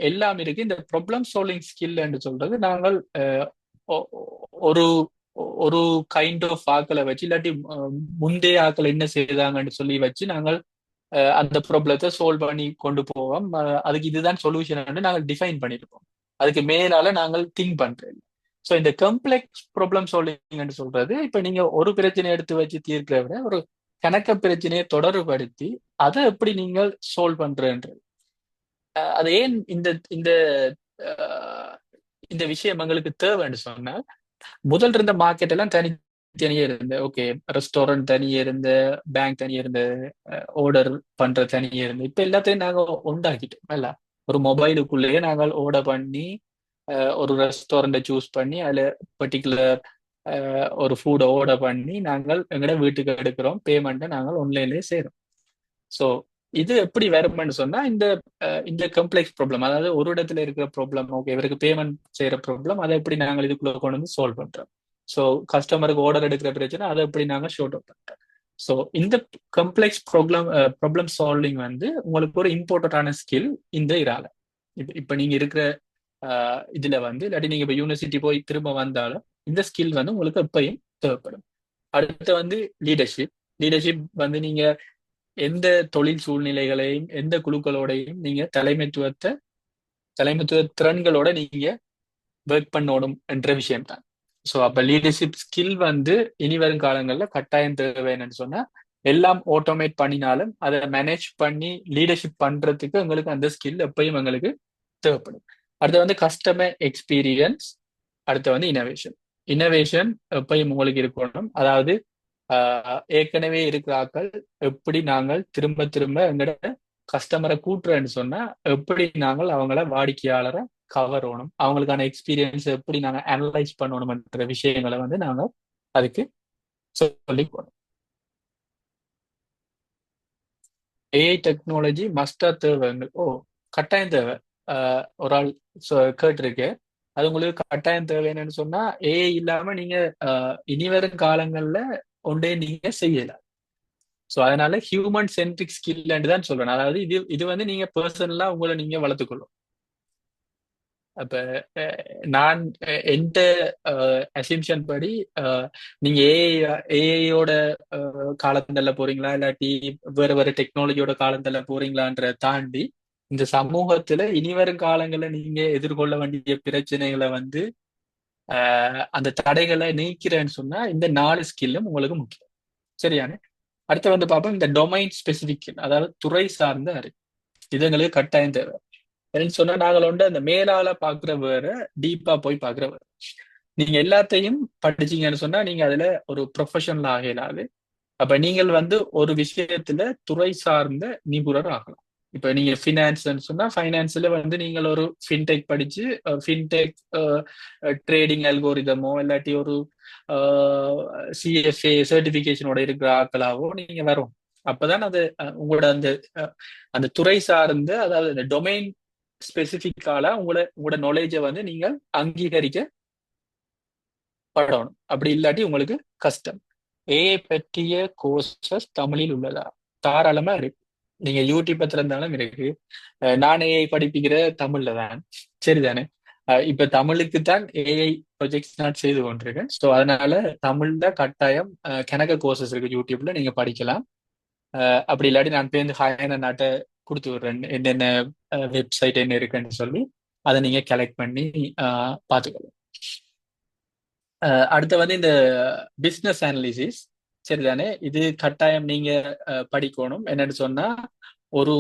எல்லாம் இருக்கு. இந்த ப்ராப்ளம் சால்விங் ஸ்கில் என்று சொல்றது நாங்கள் ஒரு ஒரு கைண்ட் ஆஃப் ஆக்களை வச்சு இல்லாட்டி முந்தைய ஆக்கள் என்ன செய்தாங்கன்னு சொல்லி வச்சு நாங்கள் அந்த ப்ராப்ளத்தை சால்வ் பண்ணி கொண்டு போவோம். அதுக்கு இதுதான் சொல்யூஷன் நாங்கள் டிஃபைன் பண்ணியிருப்போம். அதுக்கு மேலால நாங்கள் திங்க் பண்றது. ஸோ இந்த கம்ப்ளெக்ஸ் ப்ராப்ளம் சால்விங் சொல்றது இப்ப நீங்க ஒரு பிரச்சனையை எடுத்து வச்சு தீர்க்கிறத விட ஒரு கணக்க பிரச்சனையை தொடர்புபடுத்தி அதை எப்படி நீங்கள் சால்வ் பண்றன்றது. அது ஏன் இந்த இந்த இந்த விஷயம் எங்களுக்கு தேவைன்னு சொன்னால், முதல் இருந்த மார்க்கெட் எல்லாம் தனித்தனியே இருந்த, ஓகே ரெஸ்டாரண்ட் தனியே இருந்த, பேங்க் தனியே இருந்த, ஆர்டர் பண்ற தனியே இருந்து, இப்ப எல்லாத்தையும் நாங்க உண்டாக்கிட்டோம். இல்ல ஒரு மொபைலுக்குள்ளேயே நாங்கள் ஆர்டர் பண்ணி ஒரு ரெஸ்டாரண்ட்டை சூஸ் பண்ணி அதுல பர்டிகுலர் ஒரு ஃபுட் ஆர்டர் பண்ணி நாங்கள் எங்கட வீட்டுக்கு எடுக்கிறோம், பேமெண்ட்டை நாங்கள் ஆன்லைன்லேயே செய்யறோம். ஸோ இது எப்படி வரும்னு சொன்னா இந்த இந்த கம்ப்ளெக்ஸ் ப்ராப்ளம், அதாவது ஒரு இடத்துல இருக்கிற ப்ராப்ளம், ஓகே இவருக்கு பேமெண்ட் செய்யற ப்ராப்ளம், அதை எப்படி நாங்கள் இதுக்குள்ள கொண்டு வந்து சால்வ் பண்றோம். ஸோ கஸ்டமருக்கு ஆர்டர் எடுக்கிற பிரச்சனை, அதை எப்படி நாங்கள் ஷோட் அவுட் பண்றோம். ஸோ இந்த கம்ப்ளெக்ஸ் ப்ராப்ளம் சால்விங் வந்து உங்களுக்கு ஒரு இம்பார்ட்டன்டான ஸ்கில் இந்த இதால. இப்ப நீங்க இருக்கிற இதுல வந்து இல்லாட்டி நீங்க இப்ப யூனிவர்சிட்டி போய் திரும்ப வந்தாலும் இந்த ஸ்கில் வந்து உங்களுக்கு எப்பயும் தேவைப்படும். அடுத்து வந்து லீடர்ஷிப். லீடர்ஷிப் வந்து நீங்க எந்த தொழில் சூழ்நிலைகளையும் எந்த குழுக்களோடையும் நீங்க தலைமைத்துவ திறன்களோட நீங்க ஒர்க் பண்ணணும் என்ற விஷயம் தான். ஸோ அப்ப லீடர்ஷிப் ஸ்கில் வந்து இனி வரும் காலங்களில் கட்டாயம் தேவைன்னு சொன்னா, எல்லாம் ஆட்டோமேட் பண்ணினாலும் அதை மேனேஜ் பண்ணி லீடர்ஷிப் பண்றதுக்கு எங்களுக்கு அந்த ஸ்கில் எப்பயும் எங்களுக்கு தேவைப்படும். அடுத்து வந்து கஸ்டமர் எக்ஸ்பீரியன்ஸ். அடுத்து வந்து இனோவேஷன் எப்பயும் உங்களுக்கு இருக்கணும். அதாவது ஏற்கனவே இருக்கிற ஆக்கள் எப்படி நாங்கள் திரும்ப திரும்ப எங்களோட கஸ்டமரை கூட்டுறேன்னு சொன்னா எப்படி நாங்கள் அவங்கள வாடிக்கையாளரை கவரணும், அவங்களுக்கான எக்ஸ்பீரியன்ஸ் எப்படி நாங்கள் அனலைஸ் பண்ணணும்ன்ற விஷயங்களை வந்து நாங்கள் அதுக்கு சொல்லி போனோம். ஏஐ டெக்னாலஜி மஸ்டா தேவைங்க. கட்டாயம் தேவை. ஒரு ஆள் கேட்டிருக்கு, அது உங்களுக்கு கட்டாயம் தேவைன்னு சொன்னா ஏஐ இல்லாம நீங்க இனி வரும் காலங்கள்ல ஒன்றே நீங்க செய்யல. ஸோ அதனால ஹியூமன் சென்ட்ரிக் ஸ்கில் தான் சொல்றேன். அதாவது இது வந்து நீங்க பர்சனலா உங்களை நீங்க வளர்த்துக்கொள்ளும். அப்ப நான் எந்த அசிம்ஷன் படி நீங்க ஏஐயோட காலந்தள்ள போறீங்களா இல்லாட்டி வேற வேற டெக்னாலஜியோட காலந்தள்ள போறீங்களான்ற தாண்டி இந்த சமூகத்துல இனி வரும் காலங்களில் நீங்க எதிர்கொள்ள வேண்டிய பிரச்சனைகளை வந்து அந்த தடைகளை நீக்கிறேன்னு சொன்னா இந்த 4 ஸ்கில்லும் உங்களுக்கு முக்கியம். சரியானே. அடுத்து வந்து பார்ப்போம் இந்த டொமைன் ஸ்பெசிபிக், அதாவது துறை சார்ந்த அறிவு. இது எங்களுக்கு கட்டாயம் தேவை. சொன்னா நாங்கள் வந்து அந்த மேலால பாக்குற வேற, டீப்பா போய் பாக்குற வேற. நீங்க எல்லாத்தையும் படிச்சீங்கன்னு சொன்னா நீங்க அதுல ஒரு ப்ரொஃபஷனல் ஆகலாது. அப்ப நீங்கள் வந்து ஒரு விஷயத்துல துறை சார்ந்த நிபுணர் ஆகலாம். இப்ப நீங்க ஃபினான்ஸ்ன்னு சொன்னா ஃபைனான்ஸ்ல வந்து நீங்கள் ஒரு ஃபின்டெக் படிச்சு ஃபின்டெக் ட்ரேடிங் அல்கோரிதமோ இல்லாட்டி ஒரு சிஎஃப்ஏ சர்டிபிகேஷனோட இருக்கிற ஆட்களாவோ நீங்க வரும். அப்பதான் அது உங்களோட அந்த அந்த துறை சார்ந்த, அதாவது அந்த டொமைன் ஸ்பெசிபிக்கால உங்களோட நாலேஜை வந்து நீங்கள் அங்கீகரிக்கப்படணும். அப்படி இல்லாட்டி உங்களுக்கு கஷ்டம். ஏஐ பற்றிய கோர்சஸ் தமிழில் உள்ளதா? தாராளமா இருக்கு. நீங்க யூடியூப் திறந்தாலும் இருக்கு. நான் ஏஐ படிப்பிக்கிற தமிழ்ல தான். சரிதானே? இப்ப தமிழுக்கு தான் ஏஐ ப்ரொஜெக்ட்ஸ் நான் செய்து கொண்டிருக்கேன். ஸோ அதனால தமிழ்ல கட்டாயம் கணக்க கோர்சஸ் இருக்கு யூடியூப்ல, நீங்க படிக்கலாம். அப்படி இல்லாட்டி நான் பேருந்து ஹாயான நாட்டை கொடுத்து விடுறேன், என்னென்ன வெப்சைட் என்ன இருக்குன்னு சொல்லி அதை நீங்க கலெக்ட் பண்ணி பார்த்துக்கலாம். அடுத்து வந்து இந்த பிஸ்னஸ் அனாலிசிஸ். சரிதானே? இது கட்டாயம் நீங்க படிக்கணும். என்னன்னு சொன்னா ஒரு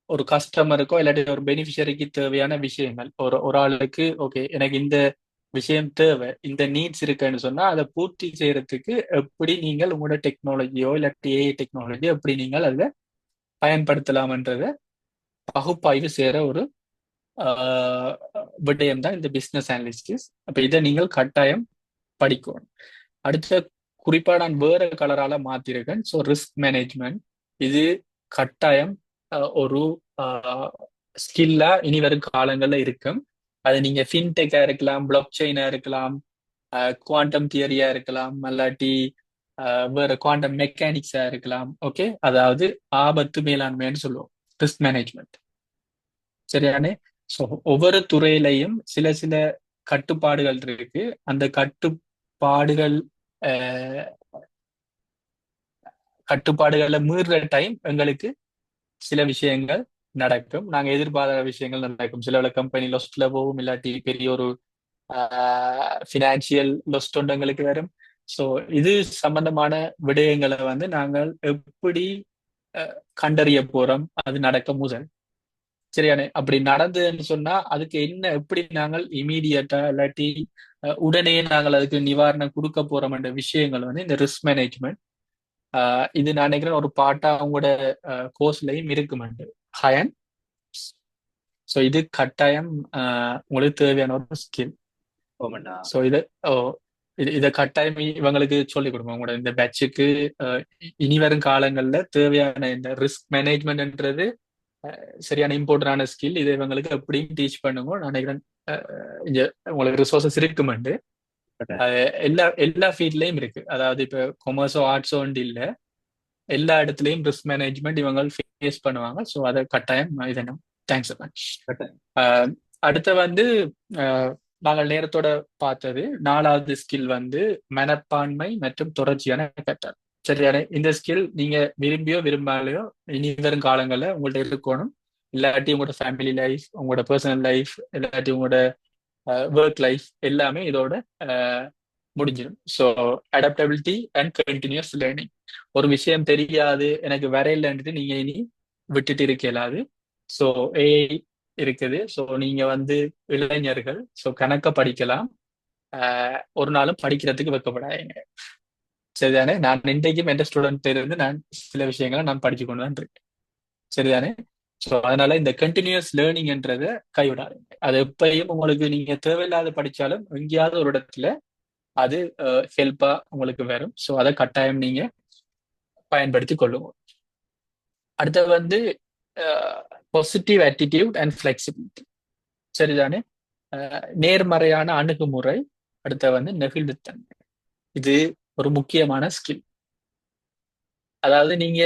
ஒரு கஸ்டமருக்கோ இல்லாட்டி ஒரு பெனிஃபிஷரிக்கு தேவையான விஷயங்கள், ஒரு ஆளுக்கு ஓகே எனக்கு இந்த விஷயம் தேவை, இந்த நீட்ஸ் இருக்குன்னு சொன்னா அதை பூர்த்தி செய்யறதுக்கு எப்படி நீங்கள் உங்களோட டெக்னாலஜியோ இல்லாட்டி ஏஐ டெக்னாலஜியோ எப்படி நீங்கள் அதை பயன்படுத்தலாம்ன்றத பகுப்பாய்வு செய்யற ஒரு விடயம் தான் இந்த பிஸ்னஸ் அனாலிசிஸ். அப்ப இதை நீங்கள் கட்டாயம் படிக்கணும். அடுத்த குறிப்பா நான் வேற கலரால மாத்திருக்கேன். ஸோ ரிஸ்க் மேனேஜ்மெண்ட், இது கட்டாயம் ஒரு ஸ்கில்லா இனி வரும் காலங்கள்ல இருக்கும். அது நீங்க ஃபின்டெக்கா இருக்கலாம், பிளாக் செயினா இருக்கலாம், குவாண்டம் தியரியா இருக்கலாம், அல்லாட்டி வேற குவாண்டம் மெக்கானிக்ஸா இருக்கலாம். ஓகே, அதாவது ஆபத்து மேலாண்மைன்னு சொல்லுவோம், ரிஸ்க் மேனேஜ்மெண்ட். சரியானே? ஸோ ஒவ்வொரு துறையிலையும் சில சில கட்டுப்பாடுகள் இருக்கு. அந்த கட்டுப்பாடுகளை மீறுற டைம் எங்களுக்கு சில விஷயங்கள் நடக்கும். நாங்க எதிர்பாராத விஷயங்கள் நடக்கும். சில கம்பெனி லொஸ்ட்ல போகும், இல்லாட்டி பெரிய ஒரு ஃபினான்சியல் லொஸ்ட் ஒன்று எங்களுக்கு வரும். ஸோ இது சம்பந்தமான விடயங்களை வந்து நாங்கள் எப்படி கண்டறிய போறோம் அது நடக்க முதல். சரியானே? அப்படி நடந்ததுன்னு சொன்னா அதுக்கு என்ன, எப்படி நாங்கள் இமீடியட்டா இல்லாட்டி உடனே நாங்கள் அதுக்கு நிவாரணம் கொடுக்க போறோம் என்ற விஷயங்கள் வந்து இந்த ரிஸ்க் மேனேஜ்மெண்ட். இது நான் நினைக்கிறேன் ஒரு பாட்டா அவங்களோட கோர்ஸ்லயும் இருக்குமெண்டு ஹயன். ஸோ இது கட்டாயம் உங்களுக்கு தேவையான ஒரு ஸ்கில். ஸோ இதை கட்டாயம் இவங்களுக்கு சொல்லிக் கொடுங்க. உங்களோட இந்த பேட்சுக்கு இனி வரும் காலங்கள்ல தேவையான இந்த ரிஸ்க் மேனேஜ்மெண்ட்ன்றது சரியான இம்பார்ட்டன்டான ஸ்கில். இதை இவங்களுக்கு எப்படியும் டீச் பண்ணுங்க. நான் நினைக்கிறேன் இங்க உங்களுக்கு ரிசோர்சஸ் இருக்குமெண்டு. எல்லா ஃபீல்ட்லயும் இருக்கு. அதாவது இப்ப கொமர்ஸோ ஆர்ட்ஸோ இல்ல, எல்லா இடத்துலயும் ரிஸ்க் மேனேஜ்மெண்ட் இவங்க ஃபேஸ் பண்ணுவாங்க. ஸோ அதை கட்டாயம் இதனும். Thanks much. அடுத்த வந்து நாங்கள் நேரத்தோட பார்த்தது 4வது ஸ்கில் வந்து மனப்பான்மை மற்றும் தொடர்ச்சியான கற்றல். சரியான? இந்த ஸ்கில் நீங்க விரும்பியோ விரும்பாலையோ இனி வரும் காலங்களில் உங்கள்ட்ட இருக்கணும். இல்லாட்டி உங்களோட ஃபேமிலி லைஃப், உங்களோட பர்சனல் லைஃப், இல்லாட்டி உங்களோட ஒர்க் லைஃப் எல்லாமே இதோட முடிஞ்சிடும். So adaptability and continuous learning. ஒரு விஷயம் தெரியாது எனக்கு வரையிலன்ட்டு நீங்க இனி விட்டுட்டு இருக்கலாது. ஸோ ஏஐ இருக்குது. ஸோ நீங்க வந்து இளைஞர்கள், ஸோ கணக்க படிக்கலாம். ஒரு நாளும் படிக்கிறதுக்கு வைக்கப்படாதீங்க. சரிதானே? நான் இன்றைக்கும் எந்த ஸ்டூடெண்ட் இருந்து நான் சில விஷயங்களை நான் படிச்சு கொண்டு தான் இருக்கேன். சரிதானே? ஸோ அதனால இந்த கண்டினியூஸ் லேர்னிங்ன்றத கைவிடாதீங்க. அது எப்பயும் உங்களுக்கு நீங்க தேவையில்லாத படிச்சாலும் எங்கேயாவது ஒரு இடத்துல அது ஹெல்ப்பா உங்களுக்கு வரும். ஸோ அதை கட்டாயம் நீங்க பயன்படுத்தி கொள்ளுங்க. அடுத்தது வந்து பாசிட்டிவ் ஆட்டிடியூட் அண்ட் ஃபிளெக்சிபிலிட்டி. சரிதானே? நேர்மறையான அணுகுமுறை. அடுத்த வந்து நெகிழ்வுத்தன்மை. இது ஒரு முக்கியமான ஸ்கில். அதாவது நீங்க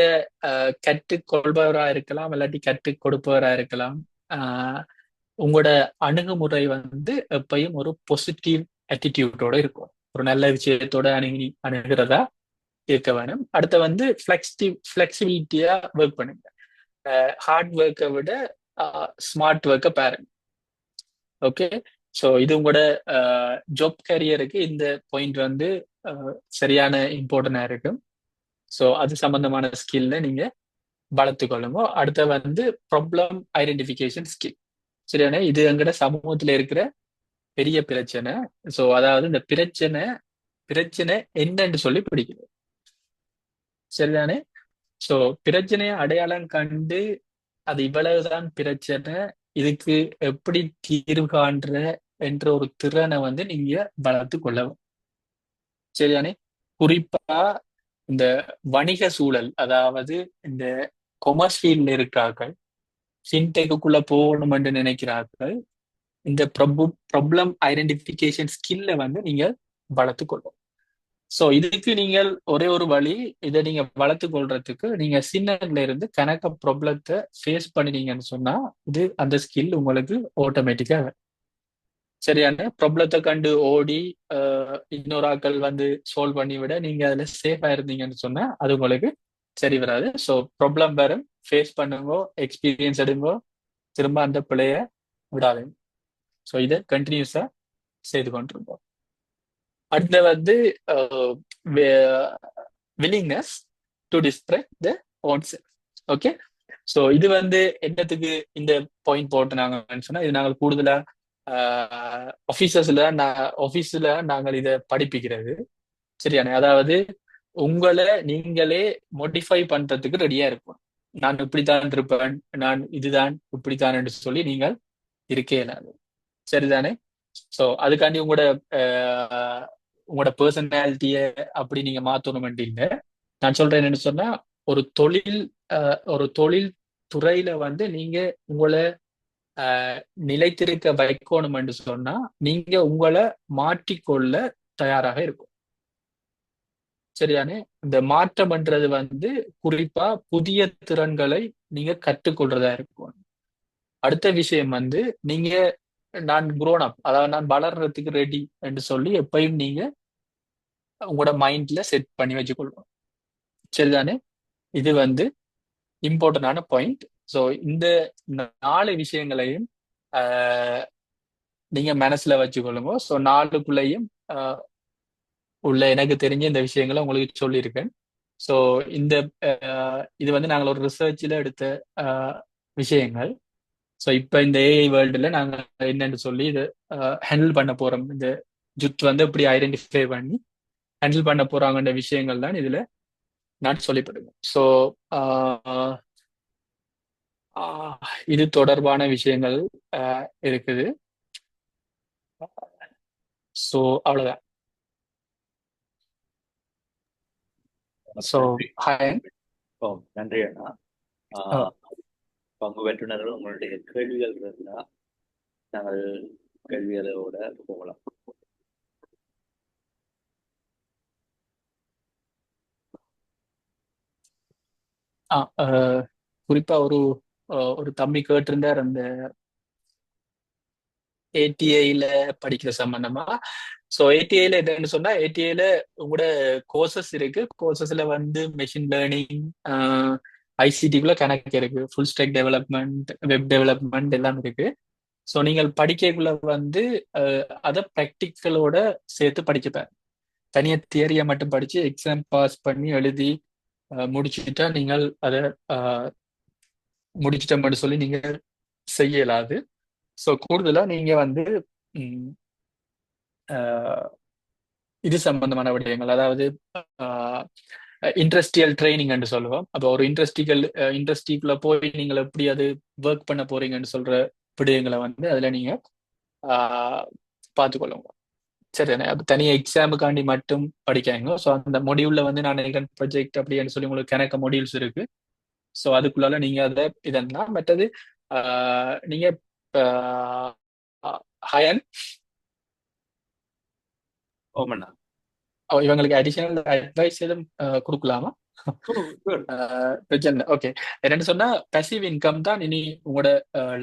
கற்றுக்கொள்பவரா இருக்கலாம், இல்லாட்டி கற்றுக் கொடுப்பவரா இருக்கலாம். உங்களோட அணுகுமுறை வந்து எப்பயும் ஒரு பாசிட்டிவ் ஆட்டிடியூட்டோட இருக்கும். ஒரு நல்ல விஷயத்தோட அணுகிறதா இருக்க வேணும். அடுத்த வந்து ஃபிளெக்சிபிலிட்டியா ஒர்க் பண்ணுங்க. ஹார்ட் ஒர்க்கை விட ஸ்மார்ட் ஒர்க்கை பாருங்க. ஓகே, ஸோ இது உங்களோட ஜாப் கரியருக்கு இந்த பாயிண்ட் வந்து சரியான இம்பார்ட்டண்டா இருக்கும். ஸோ அது சம்பந்தமான ஸ்கில்ல நீங்க வளர்த்துக்கொள்ளுங்க. அடுத்த வந்து ப்ராப்ளம் ஐடென்டிஃபிகேஷன் ஸ்கில். சரியான? இது எங்கட சமூகத்துல இருக்கிற பெரிய பிரச்சனை. ஸோ அதாவது இந்த பிரச்சனை பிரச்சனை என்னன்னு சொல்லி பிடிக்குது. சரிதானே? ஸோ பிரச்சனையை அடையாளம் கண்டு அது இவ்வளவுதான் பிரச்சனை, இதுக்கு எப்படி தீர்வு காண்ற என்ற ஒரு திறனை வந்து நீங்க வளர்த்து கொள்ளவும். சரிதானே? குறிப்பா இந்த வணிக சூழல், அதாவது இந்த கொமர்ஸ் ஃபீல்ட்ல இருக்கிறார்கள், ஃபின்டெக்குள்ள போகணும் என்று நினைக்கிறார்கள், இந்த ப்ராப்ளம் ஐடென்டிஃபிகேஷன் ஸ்கில்ல வந்து நீங்க வளர்த்து கொள்ளும். ஸோ இதுக்கு நீங்கள் ஒரே ஒரு வழி, இதை நீங்க வளர்த்து கொள்றதுக்கு நீங்க சின்னதுல இருந்து கணக்க ப்ராப்ளத்தை ஃபேஸ் பண்ணினீங்கன்னு சொன்னா இது அந்த ஸ்கில் உங்களுக்கு ஆட்டோமேட்டிக்கா. சரியான ப்ராப்ளத்தை கண்டு ஓடி இன்னொரு ஆட்கள் வந்து சால்வ் பண்ணி விட நீங்க அதுல சேஃபா இருந்தீங்கன்னு சொன்னா அது உங்களுக்கு சரி வராது. ஸோ ப்ராப்ளம் வரும், ஃபேஸ் பண்ணுங்க, எக்ஸ்பீரியன்ஸ் எடுங்க, திரும்ப அந்த பிழைய விடாதீங்க. ஸோ இதை கண்டினியூஸா செய்து கொண்டிருக்கோம். அடுத்த வந்து willingness to express the own self. Okay, so இது வந்து என்னத்துக்கு இந்த பாயிண்ட் போட்டுனாங்கன்னு சொன்னா, இது நாங்கள் கூடுதலா ஆஃபீஸில் நாங்கள் இதை படிப்பிக்கிறது. சரியானே? அதாவது உங்களை நீங்களே மோடிஃபை பண்றதுக்கு ரெடியா இருக்கும். நான் இப்படித்தான் இருப்பேன், நான் இதுதான் இப்படித்தான் என்று சொல்லி நீங்கள் இருக்கே இல்லாது. சரிதானே? ஸோ அதுக்காண்டி உங்களோட பர்சனாலிட்டிய அப்படி நீங்க மாத்தணும் இல்லை. நான் சொல்றேன் என்னன்னு சொன்னா, ஒரு தொழில் துறையில வந்து நீங்க உங்களை நிலைத்திருக்க வைக்கணும் என்று சொன்னா நீங்க உங்களை மாற்றிக்கொள்ள தயாராக இருக்கும். சரிதானே? இந்த மாற்றம்ன்றது வந்து குறிப்பா புதிய திறன்களை நீங்க கற்றுக்கொள்றதா இருக்கும். அடுத்த விஷயம் வந்து நீங்க நான் grown up, அதாவது நான் வளர்றதுக்கு ரெடி என்று சொல்லி எப்பயும் நீங்க உங்களோட மைண்ட்ல செட் பண்ணி வச்சுக்கொள்வோம். சரிதானே? இது வந்து இம்பார்ட்டன்டான பாயிண்ட். ஸோ இந்த 4 விஷயங்களையும் நீங்க மனசுல வச்சுக்கொள்ளுங்க. ஸோ 4க்குள்ளேயும் உள்ள எனக்கு தெரிஞ்ச இந்த விஷயங்களை உங்களுக்கு சொல்லியிருக்கேன். ஸோ இது வந்து நாங்கள் ஒரு ரிசர்ச்சில் எடுத்த விஷயங்கள். ஸோ இப்போ இந்த ஏஐ வேர்ல்டில் நாங்கள் என்னன்னு சொல்லி இதை ஹேண்டில் பண்ண போறோம். இந்த ஜுட் வந்து இப்படி ஐடென்டிஃபை பண்ணி ஹேண்டில் பண்ண போறாங்கன்ற விஷயங்கள் தான் இதுல நான் சொல்லிப்படுவேன். ஸோ இது தொடர்பான விஷயங்கள் இருக்குது. ஸோ அவ்வளவுதான். So hi. நன்றி அண்ணா. பங்கு பெற்றுனர்கள் உங்களுடைய கேள்விகள் இருந்தா நாங்கள் கேள்விகளோட போகலாம். குறிப்பா ஒரு தம்பி கேட்டிருந்தார் அந்த ஏடிஐல படிக்கிற சம்பந்தமா. ஸோ ஏடிஐல என்னன்னு சொன்னா, ஏடிஐல உங்களோட கோர்சஸ் இருக்கு. கோர்சஸ்ல வந்து மெஷின் லேர்னிங், ஐசிடிக்குள்ள கணக்கு இருக்கு, full stock development, web development எல்லாம் இருக்கு. ஸோ நீங்கள் படிக்கக்குள்ள வந்து அதை ப்ராக்டிக்கலோட சேர்த்து படிக்கப்பேன். தனியா தியரியை மட்டும் படிச்சு எக்ஸாம் பாஸ் பண்ணி எழுதி முடிச்சுட்டா நீங்கள் அதை முடிச்சிட்டோம்னு சொல்லி நீங்க செய்ய இயலாது. ஸோ கூடுதலா நீங்க வந்து இது சம்பந்தமான விடயங்கள், அதாவது இண்டஸ்ட்ரியல் ட்ரைனிங் என்று சொல்லுவோம். அப்போ ஒரு இண்டஸ்ட்ரிக்குள்ள போய் நீங்கள் எப்படி அது ஒர்க் பண்ண போறீங்கன்னு சொல்ற விடயங்களை வந்து அதுல நீங்க பார்த்துக்கொள்ளுங்க. சரிதானே? அப்போ தனியாக எக்ஸாமுக்காண்டி மட்டும் படிக்காங்க. ஸோ அந்த மொடியூல்ல வந்து நான் ப்ரொஜெக்ட் அப்படின்னு சொல்லி உங்களுக்கு கணக்க மொடியூல்ஸ் இருக்கு. ஸோ அதுக்குள்ளால நீங்க அதை இதன்னா மற்றது நீங்க ஹயன் ஓமண்ணா இவங்களுக்கு அடிஷனல் அட்வைஸ் எதுவும் கொடுக்கலாமா? பிரச்சனை. ஓகே, என்னன்னு சொன்னா பசிவ் இன்கம் தான் இனி உங்களோட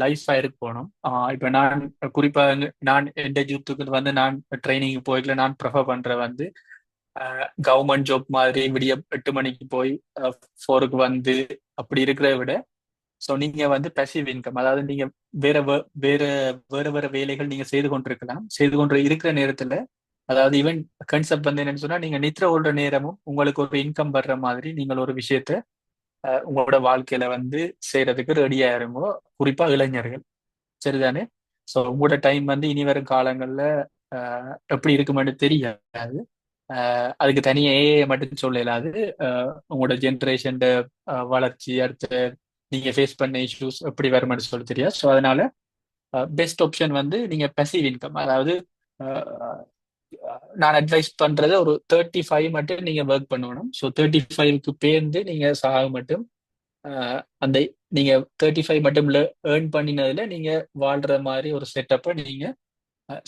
லைஃப் ஆயிருக்கு போகணும். இப்ப நான் குறிப்பா நான் எந்த யூத்துக்கு வந்து நான் ட்ரைனிங் போய்க்கல, நான் ப்ரிஃபர் பண்ற வந்து கவர்மெண்ட் ஜாப் மாதிரி விடிய 8 மணிக்கு போய் 4க்கு வந்து அப்படி இருக்கிறத விட, ஸோ நீங்க வந்து பசிவ் இன்கம், அதாவது நீங்க வேற வேற வேற வேற வேலைகள் நீங்க செய்து கொண்டிருக்கலாம். செய்து கொண்டு இருக்கிற நேரத்துல, அதாவது ஈவன் கன்செப்ட் வந்து என்னன்னு சொன்னா, நீங்க நித்திர ஓடுற நேரமும் உங்களுக்கு ஒரு இன்கம் வர்ற மாதிரி நீங்கள் ஒரு விஷயத்த உங்களோட வாழ்க்கையில வந்து செய்யறதுக்கு ரெடியா இருங்கோ. குறிப்பா இளைஞர்கள். சரிதானே? ஸோ உங்களோட டைம் வந்து இனி வரும் காலங்கள்ல எப்படி இருக்குமென்னு தெரியாது. அதுக்கு தனியாக ஏஐ மட்டும் சொல்ல இயலாது. உங்களோட ஜென்ரேஷன் வளர்ச்சி, அடுத்து நீங்க ஃபேஸ் பண்ண இஷ்யூஸ் எப்படி வருமென்னு சொல்ல தெரியாது. ஸோ அதனால பெஸ்ட் ஆப்ஷன் வந்து நீங்க passive இன்கம், அதாவது அஹ், நான் அட்வைஸ் பண்றது ஒரு 35 மட்டும் நீங்க ஒர்க் பண்ணணும். ஸோ 35க்கு பேர்ந்து நீங்க சாக மட்டும் அந்த நீங்க 35 மட்டும் ஏர்ன் பண்ணினதுல நீங்க வாழ்ற மாதிரி ஒரு செட்டப்பை நீங்க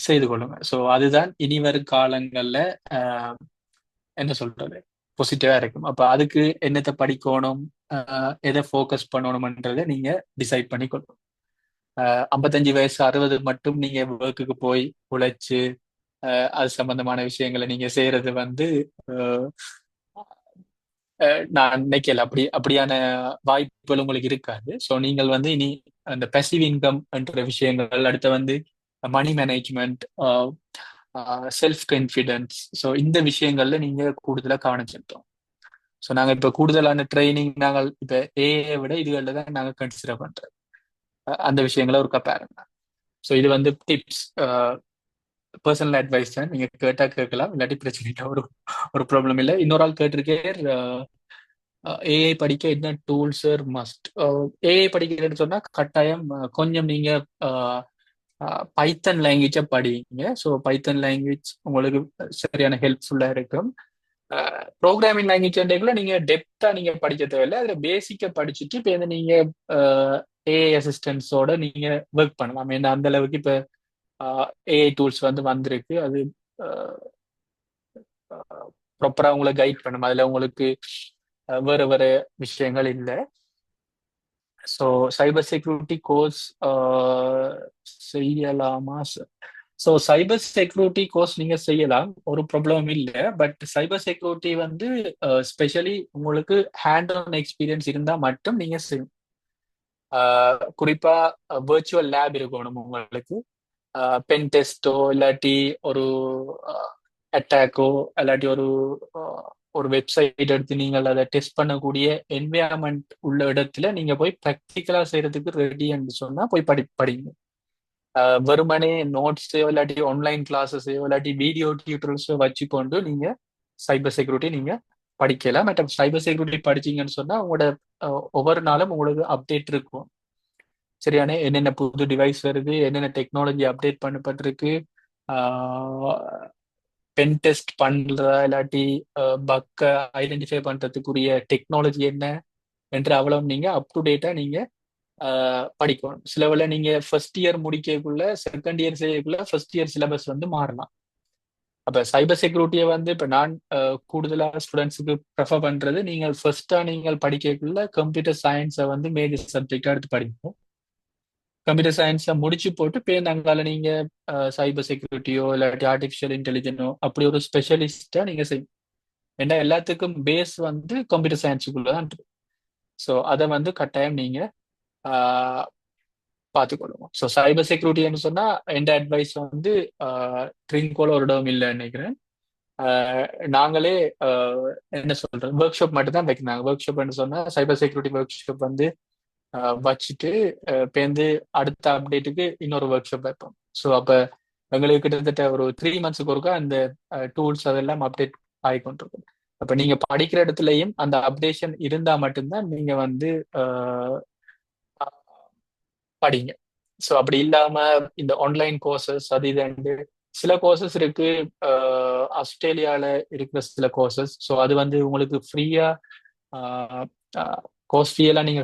செய்து கொள்ளுங்க. ஸோ அதுதான் இனி வரும் காலங்கள்ல அஹ், என்ன சொல்றது பாசிட்டிவா இருக்கும். அப்ப அதுக்கு என்னத்தை படிக்கணும், எதை ஃபோக்கஸ் பண்ணணும்ன்றதை நீங்க டிசைட் பண்ணி கொள்ளணும். 55 வயசு 60 மட்டும் நீங்க ஒர்க்குக்கு போய் உழைச்சு அது சம்பந்தமான விஷயங்களை நீங்க செய்யறது வந்து அஹ், நான் நினைக்கல அப்படியான வாய்ப்புகள் உங்களுக்கு இருக்காது. ஸோ நீங்கள் வந்து இனி அந்த passive இன்கம் என்ற விஷயங்கள், அடுத்து வந்து money management, self confidence, so இந்த விஷயங்கள்ல நீங்க கூடுதலா கவனம் செலுத்தோம். ஸோ நாங்க இப்ப கூடுதலான ட்ரைனிங் நாங்கள் இப்ப ஏஐ விட இதுகளில் தான் நாங்க கன்சிடர் பண்றோம். அந்த விஷயங்களை ஒரு கம்பேர். ஸோ இது வந்து டிப்ஸ், பர்சனல் அட்வைஸ் தான். நீங்க கேட்டா கேட்கலாம், இல்லாட்டி பிரச்சனை இல்லை, ஒரு ப்ராப்ளம் இல்லை. இன்னொரு ஆள் கேட்டிருக்கேன், ஏஐ படிக்க என்ன டூல்ஸ் மஸ்ட். ஏஐ படிக்கிறேன்னு சொன்னா கட்டாயம் கொஞ்சம் நீங்க பைத்தன் லாங்குவேஜை படிங்க. ஸோ பைத்தன் லாங்குவேஜ் உங்களுக்கு சரியான ஹெல்ப்ஃபுல்லா இருக்கும். ப்ரோக்ராமிங் லாங்குவேஜ் நீங்க டெப்தா நீங்க படிக்க தேவையில்லை, அதுல பேசிக்கா படிச்சுட்டு இப்போ நீங்க ஏஐ அசிஸ்டன்ஸோட நீங்க ஒர்க் பண்ணலாம். ஏன்னா அந்த அளவுக்கு இப்ப ஏஐ டூல்ஸ் வந்து வந்திருக்கு. அது ப்ராப்பரா உங்களை கைட் பண்ணும். அதுல உங்களுக்கு வேற வேற விஷயங்கள் இல்லை. ஸோ சைபர் செக்யூரிட்டி கோர்ஸ் செய்யலாமா? ஸோ சைபர் செக்யூரிட்டி கோர்ஸ் நீங்க செய்யலாம், ஒரு ப்ராப்ளம் இல்லை. பட் சைபர் செக்யூரிட்டி வந்து ஸ்பெஷலி உங்களுக்கு ஹேண்ட் ஆன் எக்ஸ்பீரியன்ஸ் இருந்தா மட்டும் நீங்க செய்யும். குறிப்பா virtual லேப் இருக்கணும் உங்களுக்கு. பென் டெஸ்ட்டோ இல்லாட்டி ஒரு அட்டாக்கோ இல்லாட்டி ஒரு வெப்சைட் எடுத்து நீங்கள் அதை டெஸ்ட் பண்ணக்கூடிய என்விரான்மெண்ட் உள்ள இடத்துல நீங்க போய் ப்ராக்டிக்கலா செய்யறதுக்கு ரெடின்னு சொன்னா போய் படிங்க. வெறுமனே நோட்ஸோ இல்லாட்டி ஆன்லைன் கிளாஸஸோ இல்லாட்டி வீடியோ டியூட்டர்ஸோ வச்சுக்கொண்டு நீங்க சைபர் செக்யூரிட்டி நீங்க படிக்கலாம். மற்ற சைபர் செக்யூரிட்டி படிச்சீங்கன்னு சொன்னா உங்களோட ஒவ்வொரு நாளும் உங்களுக்கு அப்டேட் இருக்கும். சரியான என்னென்ன புது டிவைஸ் வருது, என்னென்ன டெக்னாலஜி அப்டேட் பண்ணப்பட்டிருக்கு, பென் டெஸ்ட் பண்றதா இல்லாட்டி பக்கை ஐடென்டிஃபை பண்றதுக்குரிய டெக்னாலஜி என்ன என்று அவ்வளவு நீங்க அப் டு டேட்டா நீங்க படிக்கணும். சிலவுல நீங்க ஃபர்ஸ்ட் இயர் முடிக்கக்குள்ள செகண்ட் இயர் செய்யக்குள்ள ஃபர்ஸ்ட் இயர் சிலபஸ் வந்து மாறலாம். அப்ப சைபர் செக்யூரிட்டியை வந்து இப்ப நான் கூடுதலா ஸ்டூடெண்ட்ஸுக்கு ப்ரெஃபர் பண்றது, நீங்கள் ஃபர்ஸ்டா நீங்கள் படிக்கக்குள்ள கம்ப்யூட்டர் சயின்ஸை வந்து மேஜர் சப்ஜெக்டா எடுத்து படிக்கணும். கம்ப்யூட்டர் சயின்ஸை முடிச்சு போட்டு பேருந்தாங்கால நீங்க சைபர் செக்யூரிட்டியோ இல்லாட்டி ஆர்டிஃபிஷியல் இன்டெலிஜென்ஸோ அப்படி ஒரு ஸ்பெஷலிஸ்டா நீங்க செய்யணும். ஏன்னா எல்லாத்துக்கும் பேஸ் வந்து கம்ப்யூட்டர் சயின்ஸுக்குள்ளதான் இருக்கு. ஸோ அதை வந்து கட்டாயம் நீங்க பார்த்துக்கொள்ளுவோம். ஸோ சைபர் செக்யூரிட்டின்னு சொன்னா எந்த அட்வைஸ் வந்து ட்ரிங்கோல ஒரு இடம் இல்லைன்னு நினைக்கிறேன். நாங்களே என்ன சொல்றோம், ஒர்க் ஷாப் மட்டும் தான் வைக்கிறாங்க. ஒர்க் ஷாப்னு சொன்னா சைபர் செக்யூரிட்டி ஒர்க் ஷாப் வந்து வச்சுட்டு பேருந்து அடுத்த அப்டேட்டுக்கு இன்னொரு ஒர்க் ஷாப் வைப்போம். ஸோ அப்போ எங்களுக்கு கிட்டத்தட்ட ஒரு 3 months ஒருக்கா அந்த டூல்ஸ் அதெல்லாம் அப்டேட் ஆகிக்கொண்டிருக்கும். அப்போ நீங்க படிக்கிற இடத்துலையும் அந்த அப்டேஷன் இருந்தா மட்டும்தான் நீங்க வந்து படிங்க. ஸோ அப்படி இல்லாம இந்த ஆன்லைன் கோர்சஸ் அது இது சில கோர்சஸ் இருக்கு. ஆஸ்திரேலியால இருக்கிற சில கோர்சஸ், ஸோ அது வந்து உங்களுக்கு ஃப்ரீயா கோர்ஸ் ஃபீ எல்லாம் நீங்க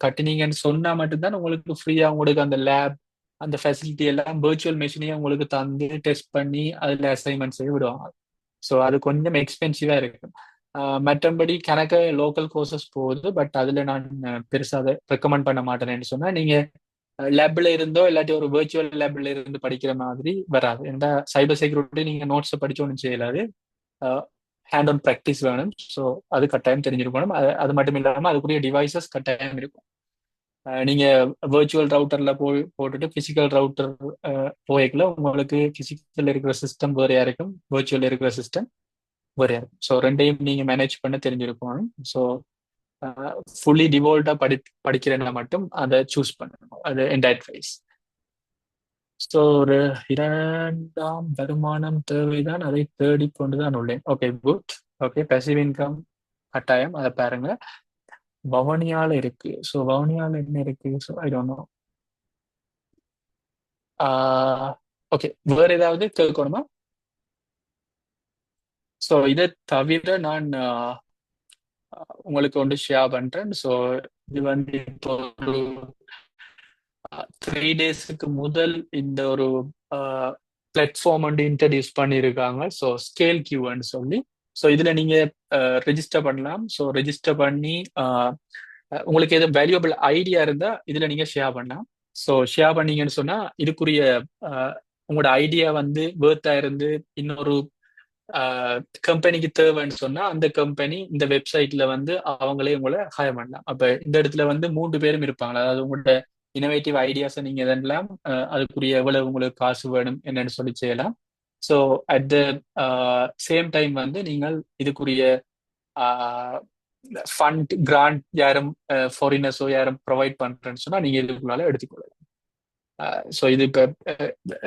கட்டினீங்கன்னு சொன்னா மட்டும்தான் உங்களுக்கு ஃப்ரீயா உங்களுக்கு அந்த லேப் அந்த ஃபெசிலிட்டி எல்லாம் விர்ச்சுவல் மெஷினையும் உங்களுக்கு தந்து டெஸ்ட் பண்ணி அதுல அசைன்மெண்ட் செய்ய விடுவாங்க. ஸோ அது கொஞ்சம் எக்ஸ்பென்சிவா இருக்கு. மற்றபடி கணக்க லோக்கல் கோர்சஸ் போகுது, பட் அதுல நான் பெருசாக அதை ரெக்கமெண்ட் பண்ண மாட்டேன்னு சொன்னா நீங்க லேப்ல இருந்தோ இல்லாட்டி ஒரு விர்ச்சுவல் லேப்ல இருந்து படிக்கிற மாதிரி வராது. ஏன்னா சைபர் செக்யூரிட்டி நீங்க நோட்ஸை படிச்சு ஒன்றும் செய்யலாது, ஹேண்ட் ஆன் ப்ராக்டிஸ் வேணும். ஸோ அது கட்டாயம் தெரிஞ்சிருக்கணும். அது மட்டும் இல்லாமல் அதுக்குரிய டிவைசஸ் கட்டாயம் இருக்கும். நீங்க விர்ச்சுவல் ரவுட்டர்ல போட்டுட்டு பிசிக்கல் ரவுட்டர் போய்க்கல உங்களுக்கு பிசிக்கல் இருக்கிற சிஸ்டம் வேறையா இருக்கும், விர்ச்சுவல் இருக்கிற சிஸ்டம் வேறையா இருக்கும். ஸோ ரெண்டையும் நீங்க மேனேஜ் பண்ண தெரிஞ்சிருக்கணும். ஸோ ஃபுல்லி டிவோல்ட்டா படிக்கிறேன்னா மட்டும் அதை சூஸ் பண்ணணும். அது எண்ட் அட்வைஸ். ஸோ ஒரு இரண்டாம் வருமானம் தேவைதான், அதை தேடிக்கொண்டுதான் உள்ளேன். Okay, good. Okay, passive income கட்டாயம், அதை பாருங்க. வவுனியால இருக்கு. ஸோ வவுனியால என்ன இருக்கு? So I don't know. Okay, வேற ஏதாவது கேட்கணுமா? ஸோ இதை தவிர நான் உங்களுக்கு ஒன்று ஷேர் பண்றேன். ஸோ இது வந்து இப்போ ஒரு 3 டேஸ்க்கு முதல் இந்த ஒரு பிளாட்ஃபார்ம் வந்து இன்ட்ரடியூஸ் பண்ணியிருக்காங்க. ஸோ ஸ்கேல் கியூன்னு சொல்லி. ஸோ இதுல நீங்க ரெஜிஸ்டர் பண்ணலாம். ஸோ ரெஜிஸ்டர் பண்ணி உங்களுக்கு எதுவும் வேல்யூபிள் ஐடியா இருந்தா இதுல நீங்க ஷேர் பண்ணலாம். ஸோ ஷேர் பண்ணீங்கன்னு சொன்னா இதுக்குரிய உங்களோட ஐடியா வந்து வேர்த்தா இருந்து இன்னொரு கம்பெனிக்கு தேவைன்னு சொன்னா அந்த கம்பெனி இந்த வெப்சைட்ல வந்து அவங்களே உங்களை ஹையர் பண்ணலாம். அப்ப இந்த இடத்துல வந்து 3 பேரும் இருப்பாங்க. அதாவது உங்களோட இனோவேட்டிவ் ஐடியாஸை நீங்க இதெல்லாம் அதுக்குரிய எவ்வளவு உங்களுக்கு காசு வேணும் என்னன்னு சொல்லி செய்யலாம். So at the same time வந்து நீங்கள் இதுக்குரிய ஃபண்ட் கிராண்ட் யாரும் ஃபாரினர்ஸோ யாரும் ப்ரொவைட் பண்றேன்னு சொன்னா நீங்க இதுக்குள்ளால எடுத்துக்கொள்ளலாம். ஸோ இது இப்போ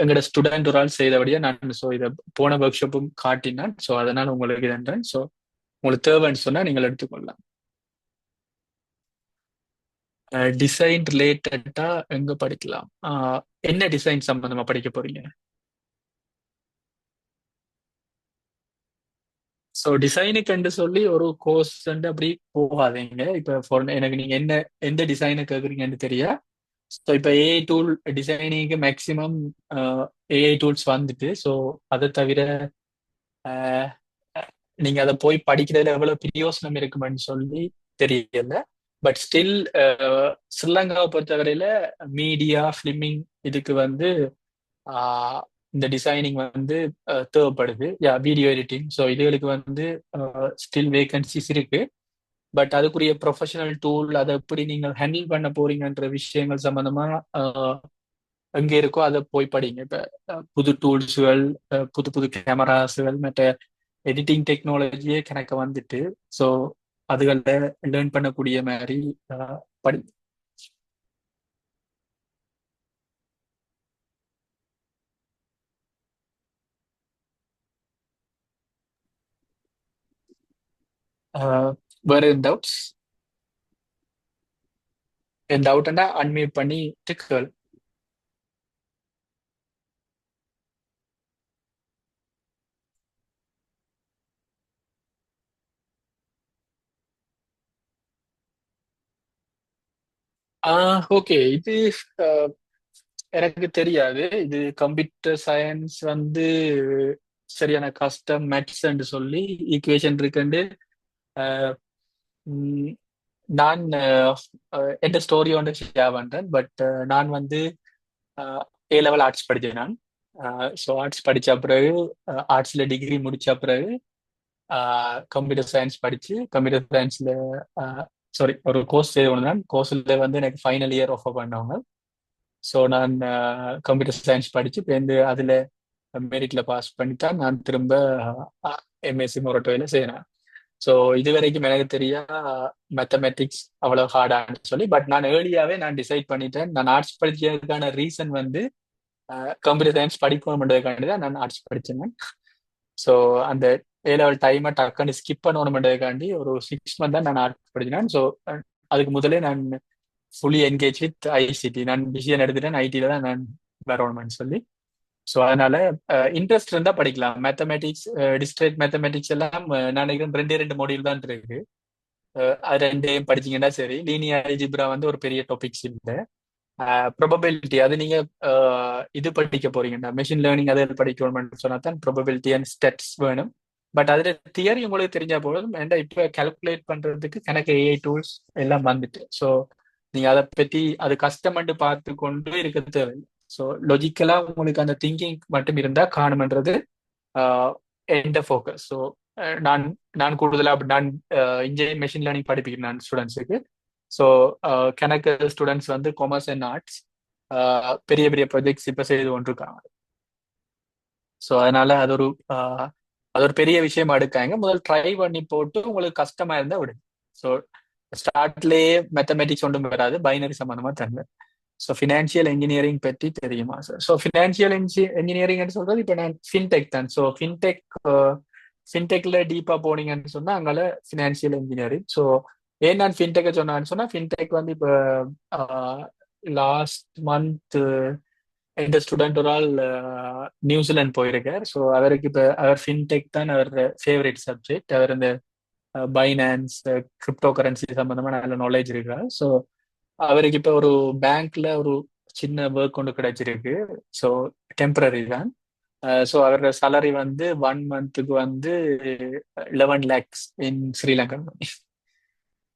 எங்களோட ஸ்டூடெண்ட் ஒரு ஆள் செய்தபடியா நான் ஸோ இதை போன ஒர்க் ஷாப்பும் காட்டினான். ஸோ அதனால உங்களுக்கு இதுன்றேன். ஸோ உங்களுக்கு தேவைன்னு சொன்னா நீங்கள் எடுத்துக்கொள்ளலாம். டிசைன் ரிலேட்டடா எங்க படிக்கலாம்? என்ன டிசைன் சம்பந்தமா படிக்க போறீங்க? ஸோ டிசைனுக்கு சொல்லி ஒரு கோர்ஸ் அப்படி போகாதீங்க. இப்போ எனக்கு நீங்க என்ன எந்த டிசைனை கேட்குறீங்கன்னு தெரியா. ஸோ இப்போ ஏஐ டூல் டிசைனிங்க்கு மேக்ஸிமம் ஏஐ டூல்ஸ் வந்துட்டு, ஸோ அதை தவிர அஹ், நீங்க அதை போய் படிக்கிறதுல எவ்வளவு பிரயோசனம் இருக்குமென்னு சொல்லி தெரியல. பட் ஸ்டில் ஸ்ரீலங்காவை பொறுத்தவரையில மீடியா ஃபிலிமிங் இதுக்கு வந்து இந்த டிசைனிங் வந்து தேவைப்படுது. வீடியோ எடிட்டிங், ஸோ இதுகளுக்கு வந்து ஸ்டில் வேகன்சிஸ் இருக்கு. பட் அதுக்குரிய ப்ரொஃபஷனல் டூல் அதை எப்படி நீங்கள் ஹேண்டில் பண்ண போறீங்கன்ற விஷயங்கள் சம்பந்தமா எங்க இருக்கோ அதை போய் படிங்க. இப்ப புது டூல்ஸுகள், புது புது கேமராஸுகள், மற்ற எடிட்டிங் டெக்னாலஜியே கணக்க வந்துட்டு, ஸோ அதுகளை லேர்ன் பண்ணக்கூடிய மாதிரி படி. வேற டவுட்ஸ்? என் டவுட்னா அன்மியூட் பண்ணி கேள். ஓகே, இது எனக்கு தெரியாது. இது கம்ப்யூட்டர் சயின்ஸ் வந்து சரியான கஷ்டம் மேத்ஸ் சொல்லி ஈக்குவேஷன் இருக்குண்டு. நான் எந்த ஸ்டோரி ஒன்று ஷேர் பண்றேன். பட் நான் வந்து ஏ லெவல் ஆர்ட்ஸ் படித்தேன் நான். ஸோ ஆர்ட்ஸ் படித்த பிறகு ஆர்ட்ஸில் டிகிரி முடித்த பிறகு கம்ப்யூட்டர் சயின்ஸ் படித்து கம்ப்யூட்டர் சயின்ஸில் சாரி ஒரு கோர்ஸ் செய்து நான். கோர்ஸில் வந்து எனக்கு ஃபைனல் இயர் ஆஃபர் பண்ணவங்க. ஸோ நான் கம்ப்யூட்டர் சயின்ஸ் படித்து இப்போ அதில் மெரிட்ல பாஸ் பண்ணித்தான் நான் திரும்ப எம்எஸ்சி மொரட்டோவில் செய்கிறேன். ஸோ இது வரைக்கும் எனக்கு தெரியா மேத்தமெட்டிக்ஸ் அவ்வளோ ஹார்டான்னு சொல்லி. பட் நான் ஏர்லியாவே நான் டிசைட் பண்ணிட்டேன். நான் ஆர்ட்ஸ் படிக்கிறதுக்கான ரீசன் வந்து கம்ப்யூட்டர் சயின்ஸ் படிக்கணும்ன்றதுக்காண்டி தான் நான் ஆர்ட்ஸ் படித்தேன். ஸோ அந்த ஏ லெவல் டைமை டக்குன்னு ஸ்கிப் பண்ணணும்ன்றதுக்காண்டி ஒரு 6 மந்த் தான் நான் ஆர்ட்ஸ் படிச்சினேன். ஸோ அதுக்கு முதலே நான் ஃபுல்லி என்கேஜ் வித் ஐசிடி. நான் டிசிஷன் எடுத்துட்டேன் ஐடியில தான் நான் வரணும்னு சொல்லி. ஸோ அதனால இன்ட்ரெஸ்ட் இருந்தா படிக்கலாம். மேத்தமெட்டிக்ஸ், டிஸ்ட்ரிக்ட் மேத்தமெட்டிக்ஸ் எல்லாம் நான் நினைக்கிறேன் 2 மாடியூல் தான் இருக்கு. அது 2 படிச்சீங்கன்னா சரி. லீனியர் அல்ஜிப்ரா வந்து ஒரு பெரிய டாபிக்ஸ் இல்லை. ப்ரொபபிலிட்டி அது நீங்க இது படிக்க போறீங்கன்னா மெஷின் லேர்னிங் அதில் படிக்கணும்னு சொன்னா தான் ப்ரொபபிலிட்டி அண்ட் ஸ்டெட்ஸ் வேணும். பட் அதுல தியரி உங்களுக்கு தெரிஞ்சா போதும். ஏன்னா இப்போ கால்குலேட் பண்றதுக்கு கணக்கு ஏஐ டூல்ஸ் எல்லாம் வந்துட்டு, ஸோ நீங்க அதை பத்தி அது கஷ்டப்பட்டு பார்த்து கொண்டு இருக்க தேவையில்லை. ஸோ லொஜிக்கலா உங்களுக்கு அந்த திங்கிங் மட்டும் இருந்தா காணுமன்றது எந்த ஃபோக்கஸ். ஸோ நான் நான் கூடுதலாக நான் இன்ஜினியரிங் மெஷின் லேர்னிங் படிப்பிக்கிறேன் நான் ஸ்டூடெண்ட்ஸுக்கு. ஸோ கணக்கு ஸ்டூடெண்ட்ஸ் வந்து காமர்ஸ் அண்ட் ஆர்ட்ஸ் பெரிய பெரிய ப்ராஜெக்ட்ஸ் இப்போ செய்து கொண்டிருக்காங்க. ஸோ அதனால அது ஒரு பெரிய விஷயமா எடுக்காங்க. முதல் ட்ரை பண்ணி போட்டு உங்களுக்கு கஷ்டமா இருந்தா விடுங்க. ஸோ ஸ்டார்ட்லேயே மேத்தமெட்டிக்ஸ் ஒன்றும் வராது, பைனரி சம்பந்தமா தருங்க. ஸோ ஃபினான்ஷியல் இன்ஜினியரிங் பற்றி தெரியுமா சார்? ஸோ ஃபினான்ஷியல் இன்ஜினியரிங்னு சொல்றது இப்போ நான் ஃபின்டெக் தான். ஸோ ஃபின்டெக்ல டீப்பா போனீங்கன்னு சொன்னா அங்கால ஃபினான்ஷியல் இன்ஜினியரிங். ஸோ ஏன் நான் ஃபின்டெக் சொன்னான்னு சொன்னா ஃபின்டெக் வந்து இப்போ லாஸ்ட் மந்த் இந்த ஸ்டூடெண்ட் ஒரு ஆள் நியூசிலாந்து போயிருக்கார். ஸோ அவருக்கு இப்போ அவர் ஃபின்டெக் தான் அவர் ஃபேவரட் சப்ஜெக்ட். அவர் இந்த பைனான்ஸ் கிரிப்டோ கரன்சி சம்பந்தமா நல்ல நாலேஜ் இருக்கார். ஸோ அவருக்கு இப்போ ஒரு பேங்க்ல ஒரு சின்ன ஒர்க் கொண்டு கிடைச்சிருக்கு. ஸோ டெம்பரரி தான். ஸோ அவரோட salary வந்து 1 மந்த்துக்கு வந்து 11 lakhs இன் ஸ்ரீலங்கன் மணி.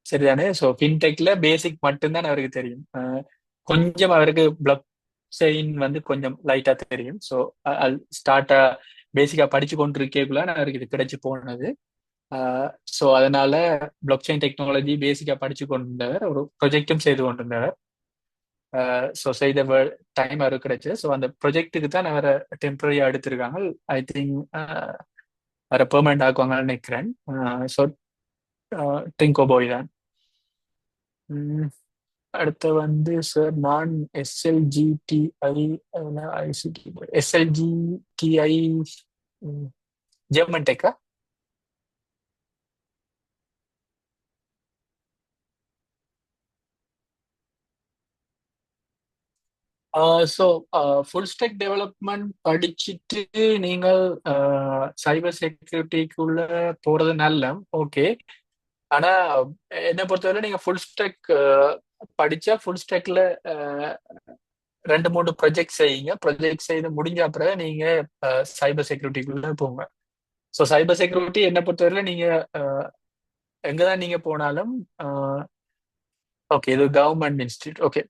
சரிதானே? ஸோ ஃபின்டெக்ல பேசிக் மட்டும்தான் அவருக்கு தெரியும். கொஞ்சம் அவருக்கு பிளாக் செயின் வந்து கொஞ்சம் லைட்டா தெரியும். ஸோ ஸ்டார்டா பேசிக்கா படிச்சு கொண்டு இருக்கேக்குள்ள அவருக்கு இது கிடைச்சு போனது. ஸோ அதனால பிளாக் செயின் டெக்னாலஜி பேசிக்கா படிச்சு கொண்டிருந்தவர், ஒரு ப்ரொஜெக்டும் செய்து கொண்டிருந்தவர். ஸோ செய்த டைம் அவருக்கு கிடைச்சு. ஸோ அந்த ப்ரொஜெக்ட்டுக்கு தான் அவரை டெம்பரரியா எடுத்திருக்காங்க. ஐ திங்க் அவரை பெர்மனண்ட் ஆக்குவாங்கன்னு நினைக்கிறேன். ஸோ ட்ரிங்கோ போய் தான். உம், அடுத்து வந்து சார் நான் எஸ்எல்ஜிடிஐ ஐசிடி எஸ்எல்ஜிடிஐ ஜெர்மன் டெக்கா? ஸோ ஃபுல் ஸ்டேக் டெவலப்மெண்ட் படிச்சுட்டு நீங்கள் சைபர் செக்யூரிட்டிக்குள்ள போறது நல்ல ஓகே. ஆனா என்னை பொறுத்தவரை நீங்க ஃபுல் ஸ்டேக் படிச்சா ஃபுல் ஸ்டேக்ல 2-3 ப்ராஜெக்ட் செய்யுங்க. ப்ராஜெக்ட் செய்து முடிஞ்ச அப்புறம் நீங்க சைபர் செக்யூரிட்டிக்குள்ள போங்க. ஸோ சைபர் செக்யூரிட்டி என்னை பொறுத்தவரை நீங்க எங்கதான் நீங்க போனாலும் ஓகே இது கவர்மெண்ட் இன்ஸ்டியூட் ஓகே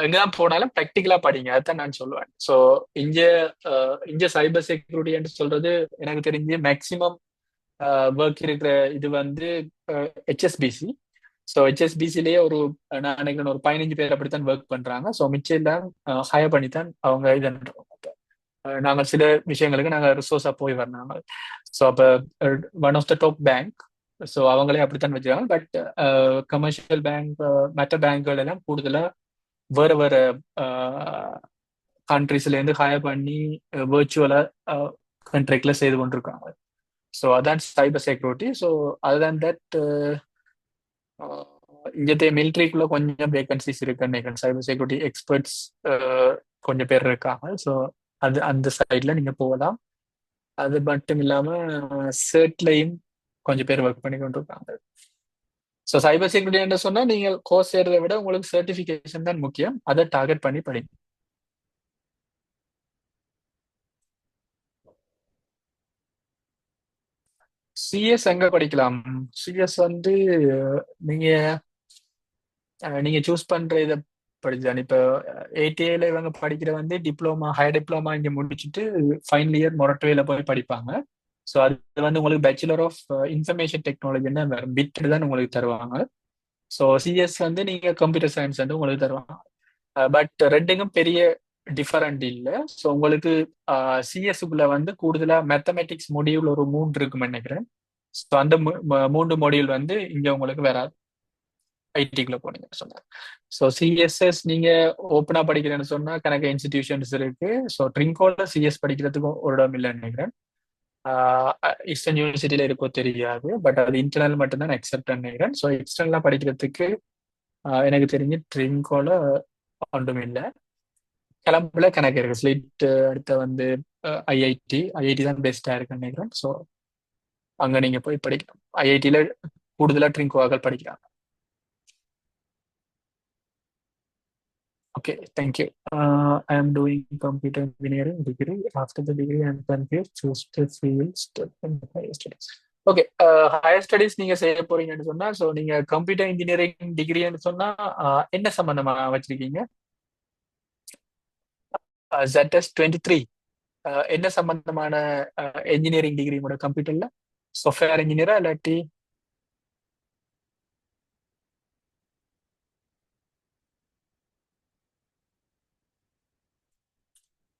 எங்கதான் போனாலும் ப்ராக்டிக்கலா படிங்க, அதுதான் நான் சொல்லுவேன். ஸோ இங்க இங்க சைபர் செக்யூரிட்டி சொல்றது எனக்கு தெரிஞ்சு மேக்சிமம் ஒர்க் இருக்கிற இது வந்து ஹெச்எஸ்பிசி. ஸோ ஹெச்எஸ்பிசிலேயே ஒரு நான் நினைக்கிறேன் ஒரு 15 பேர் அப்படித்தான் ஒர்க் பண்றாங்க. ஸோ மிச்சம் எல்லாம் ஹையர் பண்ணி தான் அவங்க இது நாங்கள் சில விஷயங்களுக்கு நாங்கள் ரிசோர்ஸா போய் வரனாங்க. ஸோ அப்போ one of the top bank. So அவங்களே அப்படித்தான் வச்சிருக்காங்க. பட் கமர்ஷியல் பேங்க் மற்ற பேங்க்கள் எல்லாம் கூடுதலா வேற வேற கண்ட்ரீஸ்ல இருந்து ஹையர் பண்ணி வேர்ச்சுவலா கண்ட்ராக்ட்ல செய்து கொண்டிருக்காங்க. ஸோ அதான் cyber security. So other that இங்கே மிலிட்ரிக்குள்ள கொஞ்சம் வேகன்சிஸ் இருக்குன்னு நினைக்கிறேன். சைபர் செக்யூரிட்டி எக்ஸ்பர்ட்ஸ் கொஞ்சம் பேர் இருக்காங்க. ஸோ அது அந்த சைட்ல நீங்க போகலாம். அது மட்டும் இல்லாம சர்ட்லையும் கொஞ்சம் பேர் ஒர்க் பண்ணி கொண்டு இருக்காங்க. ஸோ சைபர் செக்யூரிட்டி என்று சொன்னா நீங்க கோர்ஸ் செய்யறதை விட உங்களுக்கு சர்டிஃபிகேஷன் தான் முக்கியம். அதை டார்கெட் பண்ணி படிங்க. சிஎஸ் எங்க படிக்கலாம்? சிஎஸ் வந்து நீங்க நீங்க சூஸ் பண்ற இதை படிச்சான். இப்போ ஏடிஏல இவங்க படிக்கிற வந்து டிப்ளமா ஹையர் டிப்ளமா இங்க முடிச்சுட்டு ஃபைனல் இயர் மொரட்டுவையில போய் படிப்பாங்க. ஸோ அது வந்து உங்களுக்கு பேச்சுலர் ஆஃப் இன்ஃபர்மேஷன் டெக்னாலஜின்னு பிட் தான் உங்களுக்கு தருவாங்க. ஸோ சிஎஸ் வந்து நீங்க கம்ப்யூட்டர் சயின்ஸ் வந்து உங்களுக்கு தருவாங்க. பட் ரெண்டுக்கும் பெரிய டிஃபரண்ட் இல்லை. ஸோ உங்களுக்கு சிஎஸ்க்குள்ள வந்து கூடுதலா மேத்தமெட்டிக்ஸ் மொடியூல் ஒரு 3 இருக்குன்னு நினைக்கிறேன். ஸோ அந்த 3 மொடியூல் வந்து இங்க உங்களுக்கு வராது ஐடிக்குள்ள போனீங்கன்னு சொன்னார். ஸோ சிஎஸ்எஸ் நீங்க ஓப்பனா படிக்கிறேன்னு சொன்னா கணக்கு இன்ஸ்டிடியூஷன்ஸ் இருக்கு. ஸோ ட்ரிங்கோல சிஎஸ் படிக்கிறதுக்கு ஒரு இடம் இல்லைன்னு நினைக்கிறேன். ஈஸ்டர்ன் யூனிவர்சிட்டியில இருக்கோ தெரியாது. பட் அது இன்டர்னல் மட்டும்தான் அக்செப்ட் நினைக்கிறேன். ஸோ எக்ஸ்டர்னலா படிக்கிறதுக்கு எனக்கு தெரிஞ்சு ட்ரிங்கோல ஒன்றும் இல்லை. கிளம்புல கணக்கு இருக்கு. ஸ்லிட் அடுத்த வந்து ஐஐடி தான் பெஸ்டா இருக்குன்னு நினைக்கிறேன். ஸோ அங்க நீங்க போய் படிக்கலாம். ஐஐடியில கூடுதலா ட்ரிங்கோவாக்கள் படிக்கிறாங்க. Okay, thank you. I am doing computer engineering degree. After the degree, I am confused. Choose the field step in higher studies. Okay, higher studies நீங்க செய்ய போறீங்கன்னு சொன்னா, ஸோ நீங்க கம்ப்யூட்டர் இன்ஜினியரிங் டிகிரின்னு சொன்னா என்ன சம்பந்தமா வச்சிருக்கீங்க? ZS23 என்ன சம்பந்தமான இன்ஜினியரிங் டிகிரி உங்களோட கம்ப்யூட்டர்ல? சாஃப்ட்வேர் இன்ஜினியரா இல்லாட்டி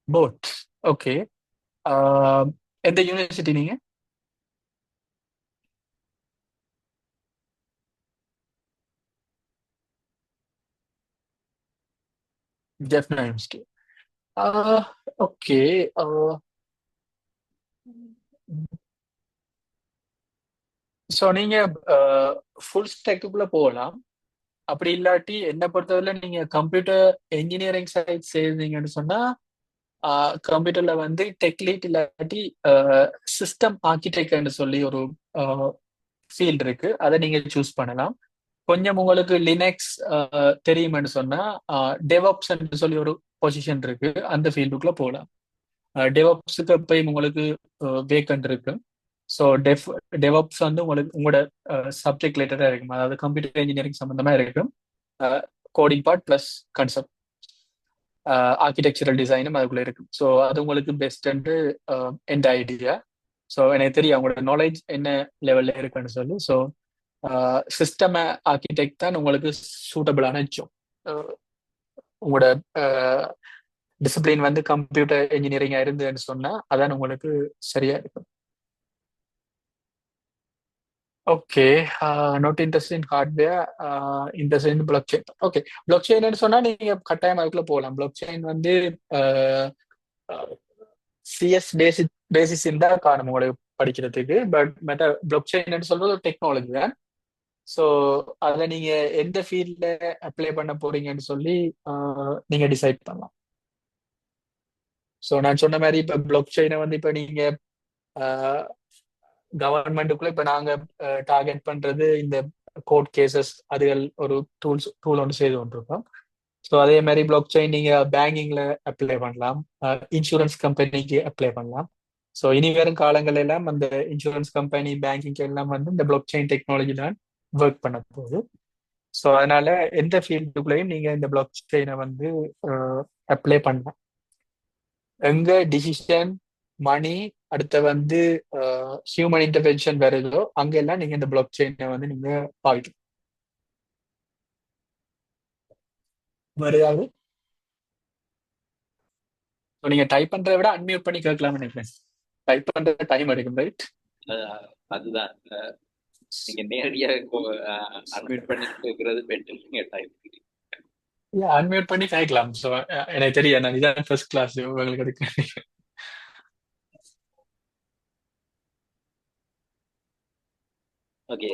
போத்? ஓகே, எந்த யூனிவர்சிட்டி நீங்க? ஜெஃப் நைன்ஸ்கி. ஓகே. ஸோ நீங்க ஃபுல் ஸ்டேக்குள்ள போகலாம். அப்படி இல்லாட்டி என்ன பொறுத்தவரை நீங்க கம்ப்யூட்டர் என்ஜினியரிங் சைட் செய்தீங்கன்னு சொன்னா கம்ப்யூட்டர்ல வந்து டெக்லீட் இல்லாட்டி சிஸ்டம் ஆர்கிடெக்ட்னு சொல்லி ஒரு ஃபீல்ட் இருக்கு. அதை நீங்க சூஸ் பண்ணலாம். கொஞ்சம் உங்களுக்கு லினக்ஸ் தெரியுமென்னு சொன்னா டெவாப்ஸ் சொல்லி ஒரு பொசிஷன் இருக்கு, அந்த ஃபீல்டுக்குள்ள போகலாம். டெவாப்ஸுக்கு போய் உங்களுக்கு வேக்கண்ட் இருக்கு. ஸோ டெவாப்ஸ் வந்து உங்களுக்கு உங்களோட சப்ஜெக்ட் ரிலேட்டடாக இருக்கும், அதாவது கம்ப்யூட்டர் இன்ஜினியரிங் சம்மந்தமா இருக்கும். Coding part plus concept architectural டிசைனும் அதுக்குள்ள இருக்கும். ஸோ அது உங்களுக்கு பெஸ்ட் எந்த ஐடியா. ஸோ எனக்கு தெரியும் உங்களோட நாலேஜ் என்ன லெவல்ல இருக்குன்னு சொல்லி. ஸோ சிஸ்டம் ஆர்கிடெக்ட் தான் உங்களுக்கு சூட்டபிளான ஜாப். உங்களோட டிசிப்ளின் வந்து கம்ப்யூட்டர் இன்ஜினியரிங்கா இருந்துன்னு சொன்னா அதான் உங்களுக்கு சரியா இருக்கும். Okay. Not interest in hardware, interest in blockchain. Okay, block செயின்னு சொன்னா நீங்க கட்டாயம் அதுக்குள்ள போகலாம். பிளாக் செயின் வந்து சிஎஸ் பேசிஸ் தான் காணும் உங்களுக்கு படிக்கிறதுக்கு. பட் பிளாக் செயின் சொல்றது ஒரு டெக்னாலஜி தான். ஸோ அதில் நீங்க எந்த ஃபீல்ட்ல அப்ளை பண்ண போறீங்கன்னு சொல்லி நீங்க டிசைட் பண்ணலாம். ஸோ நான் சொன்ன மாதிரி இப்போ பிளாக் செயினை வந்து இப்போ நீங்க கவர்மெண்ட்டுக்குள்ள இப்போ நாங்க டார்கெட் பண்றது இந்த கோர்ட் கேசஸ் அதுகள் ஒரு டூல் ஒன்று செய்து கொண்டிருக்கோம். ஸோ அதே மாதிரி பிளாக் செயின் நீங்க பேங்கிங்ல அப்ளை பண்ணலாம், இன்சூரன்ஸ் கம்பெனிக்கு அப்ளை பண்ணலாம். ஸோ இனி வரும் காலங்கள் எல்லாம் அந்த இன்சூரன்ஸ் கம்பெனி பேங்கிங் எல்லாம் வந்து இந்த பிளாக் செயின் டெக்னாலஜி தான் ஒர்க் பண்ண போகுது. ஸோ அதனால எந்த ஃபீல்டுக்குள்ளேயும் நீங்க இந்த பிளாக் செயினை வந்து அப்ளை பண்ணலாம். எங்க டிசிஷன் மணி அடுத்த வந்து ஹியூமன் இன்டர்வென்ஷன் வருதோ அங்கெல்லாம் நீங்க இந்த பிளாக் செயினை வந்து நீங்க பாவிக்கலாம். வருதாவது நீங்க டைப் பண்றதை விட அன்மியூட் பண்ணி கேட்கலாம்னு நினைக்கிறேன். டைப் பண்ற டைம் எடுக்கும், ரைட்? அதுதான் நீங்க நேரடியா அட்மிட் பண்ணி கேட்கறது பெட்டர். நீங்க டைப் அன்மியூட் பண்ணி கேட்கலாம். ஸோ எனக்கு தெரியும், நான் இதான் ஃபர்ஸ்ட் கிளாஸ் உங்களுக்கு எடுக்க. ஓகே,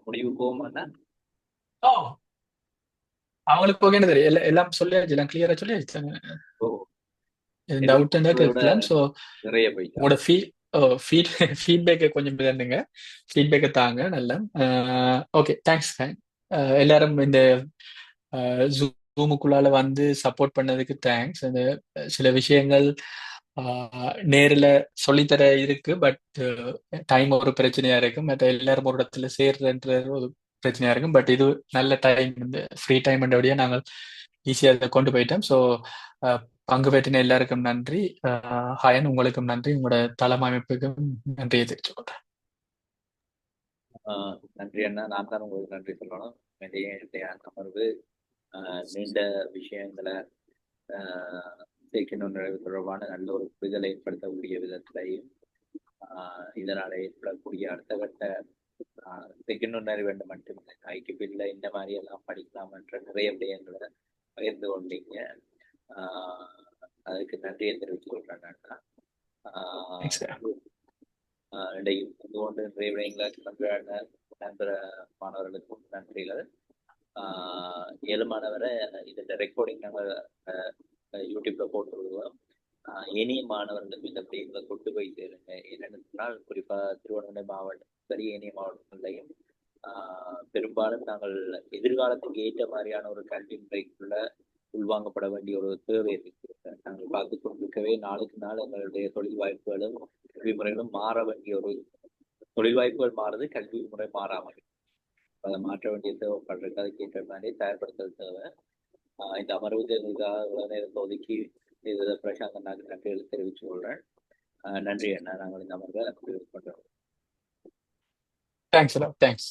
முடிவு போகுமாண்ணா? ஓ, அவங்களுக்கு போகேன்னு தெரியும், எல்லாம் சொல்லியாச்சு, எல்லாம் கிளியரா சொல்லியாச்சு. டவுட் இருந்தா கேட்கலாம். ஸோ நிறைய போயிட்டு உங்களோட ஃபீட்பேக்கை கொஞ்சம் தந்துங்க, ஃபீட்பேக்கை தாங்க. நல்லா. Okay, thanks. எல்லாரும் இந்த ஜூமுக்குள்ளால வந்து சப்போர்ட் பண்ணதுக்கு தேங்க்ஸ். அந்த சில விஷயங்கள் நேரில் சொல்லித்தர இருக்கு, பட் டைம் ஒரு பிரச்சனையா இருக்கும். மற்ற எல்லாரும் ஒரு இடத்துல சேர்றன்ற ஒரு பிரச்சனையா இருக்கும். பட் இது நல்ல டைம், இந்த ஃப்ரீ டைம் வழியா நாங்கள் ஈஸியாக அதை கொண்டு போயிட்டோம். ஸோ பங்கு பெற்றின எல்லாருக்கும் நன்றி. ஹயன், உங்களுக்கும் நன்றி, உங்களோட தலைமைப்புக்கும் நன்றியை தெரிவிச்சுக்கொள்றேன். நன்றி அண்ணா. நான் தான் உங்களுக்கு நன்றி சொல்லணும். அமர்வு நீண்ட விஷயங்களை நுண்ணறிவு தொடர்பான நல்ல ஒரு புரிதலை ஏற்படுத்தக்கூடிய விதத்திலையும் இதனால ஏற்படக்கூடிய அடுத்த கட்ட நுண்ணறிவு வேண்டும் மட்டுமில்லை, ஐக்கியப்பில்லை இந்த மாதிரி எல்லாம் படிக்கலாம் என்ற நிறைய விடயங்களை பகிர்ந்து கொண்டீங்க. அதுக்கு நன்றியை தெரிவித்துக் கொள்றேன் அண்ணா. இடையில் கொண்டு நிறைய விடயங்களை நண்பர மாணவர்களுக்கும் நன்றிகள். ஏழுமானவரை இதோட ரெக்கார்டிங் நாங்கள் யூடியூப்ல போட்டு விடுவோம். இனிய மாணவர்களுக்கு இந்த பிள்ளைகளை கொண்டு போய் சேருங்க. என்னென்னு சொன்னால் குறிப்பா திருவண்ணாமலை மாவட்டம், பெரிய இனிய மாவட்டங்களையும் பெரும்பாலும் நாங்கள் எதிர்காலத்துக்கு ஏற்ற மாதிரியான ஒரு கல்வி முறைக்குள்ள உள்வாங்கப்பட வேண்டிய ஒரு தேவை இருக்கு. நாங்கள் பார்த்து கொண்டிருக்கவே நாளுக்கு நாள் எங்களுடைய தொழில் வாய்ப்புகளும் கல்வி முறைகளும் மாற வேண்டிய ஒரு தொழில் வாய்ப்புகள் மாறுது, கல்வி முறை மாறாமல் அதை மாற்ற வேண்டிய தேவைப்படுறது. அதுக்கு ஏற்ற மாதிரி தயார்படுத்துறது தேவை. இந்த அமர்வு தேர்தலுக்காக நேரத்தை ஒதுக்கி இதை பிரசாந்த் அண்ணாக்கு நன்றிகளை தெரிவித்துக் கொள்றேன். நன்றி அண்ணா. நாங்கள் இந்த அமர்வை பண்றோம். தேங்க்ஸ்.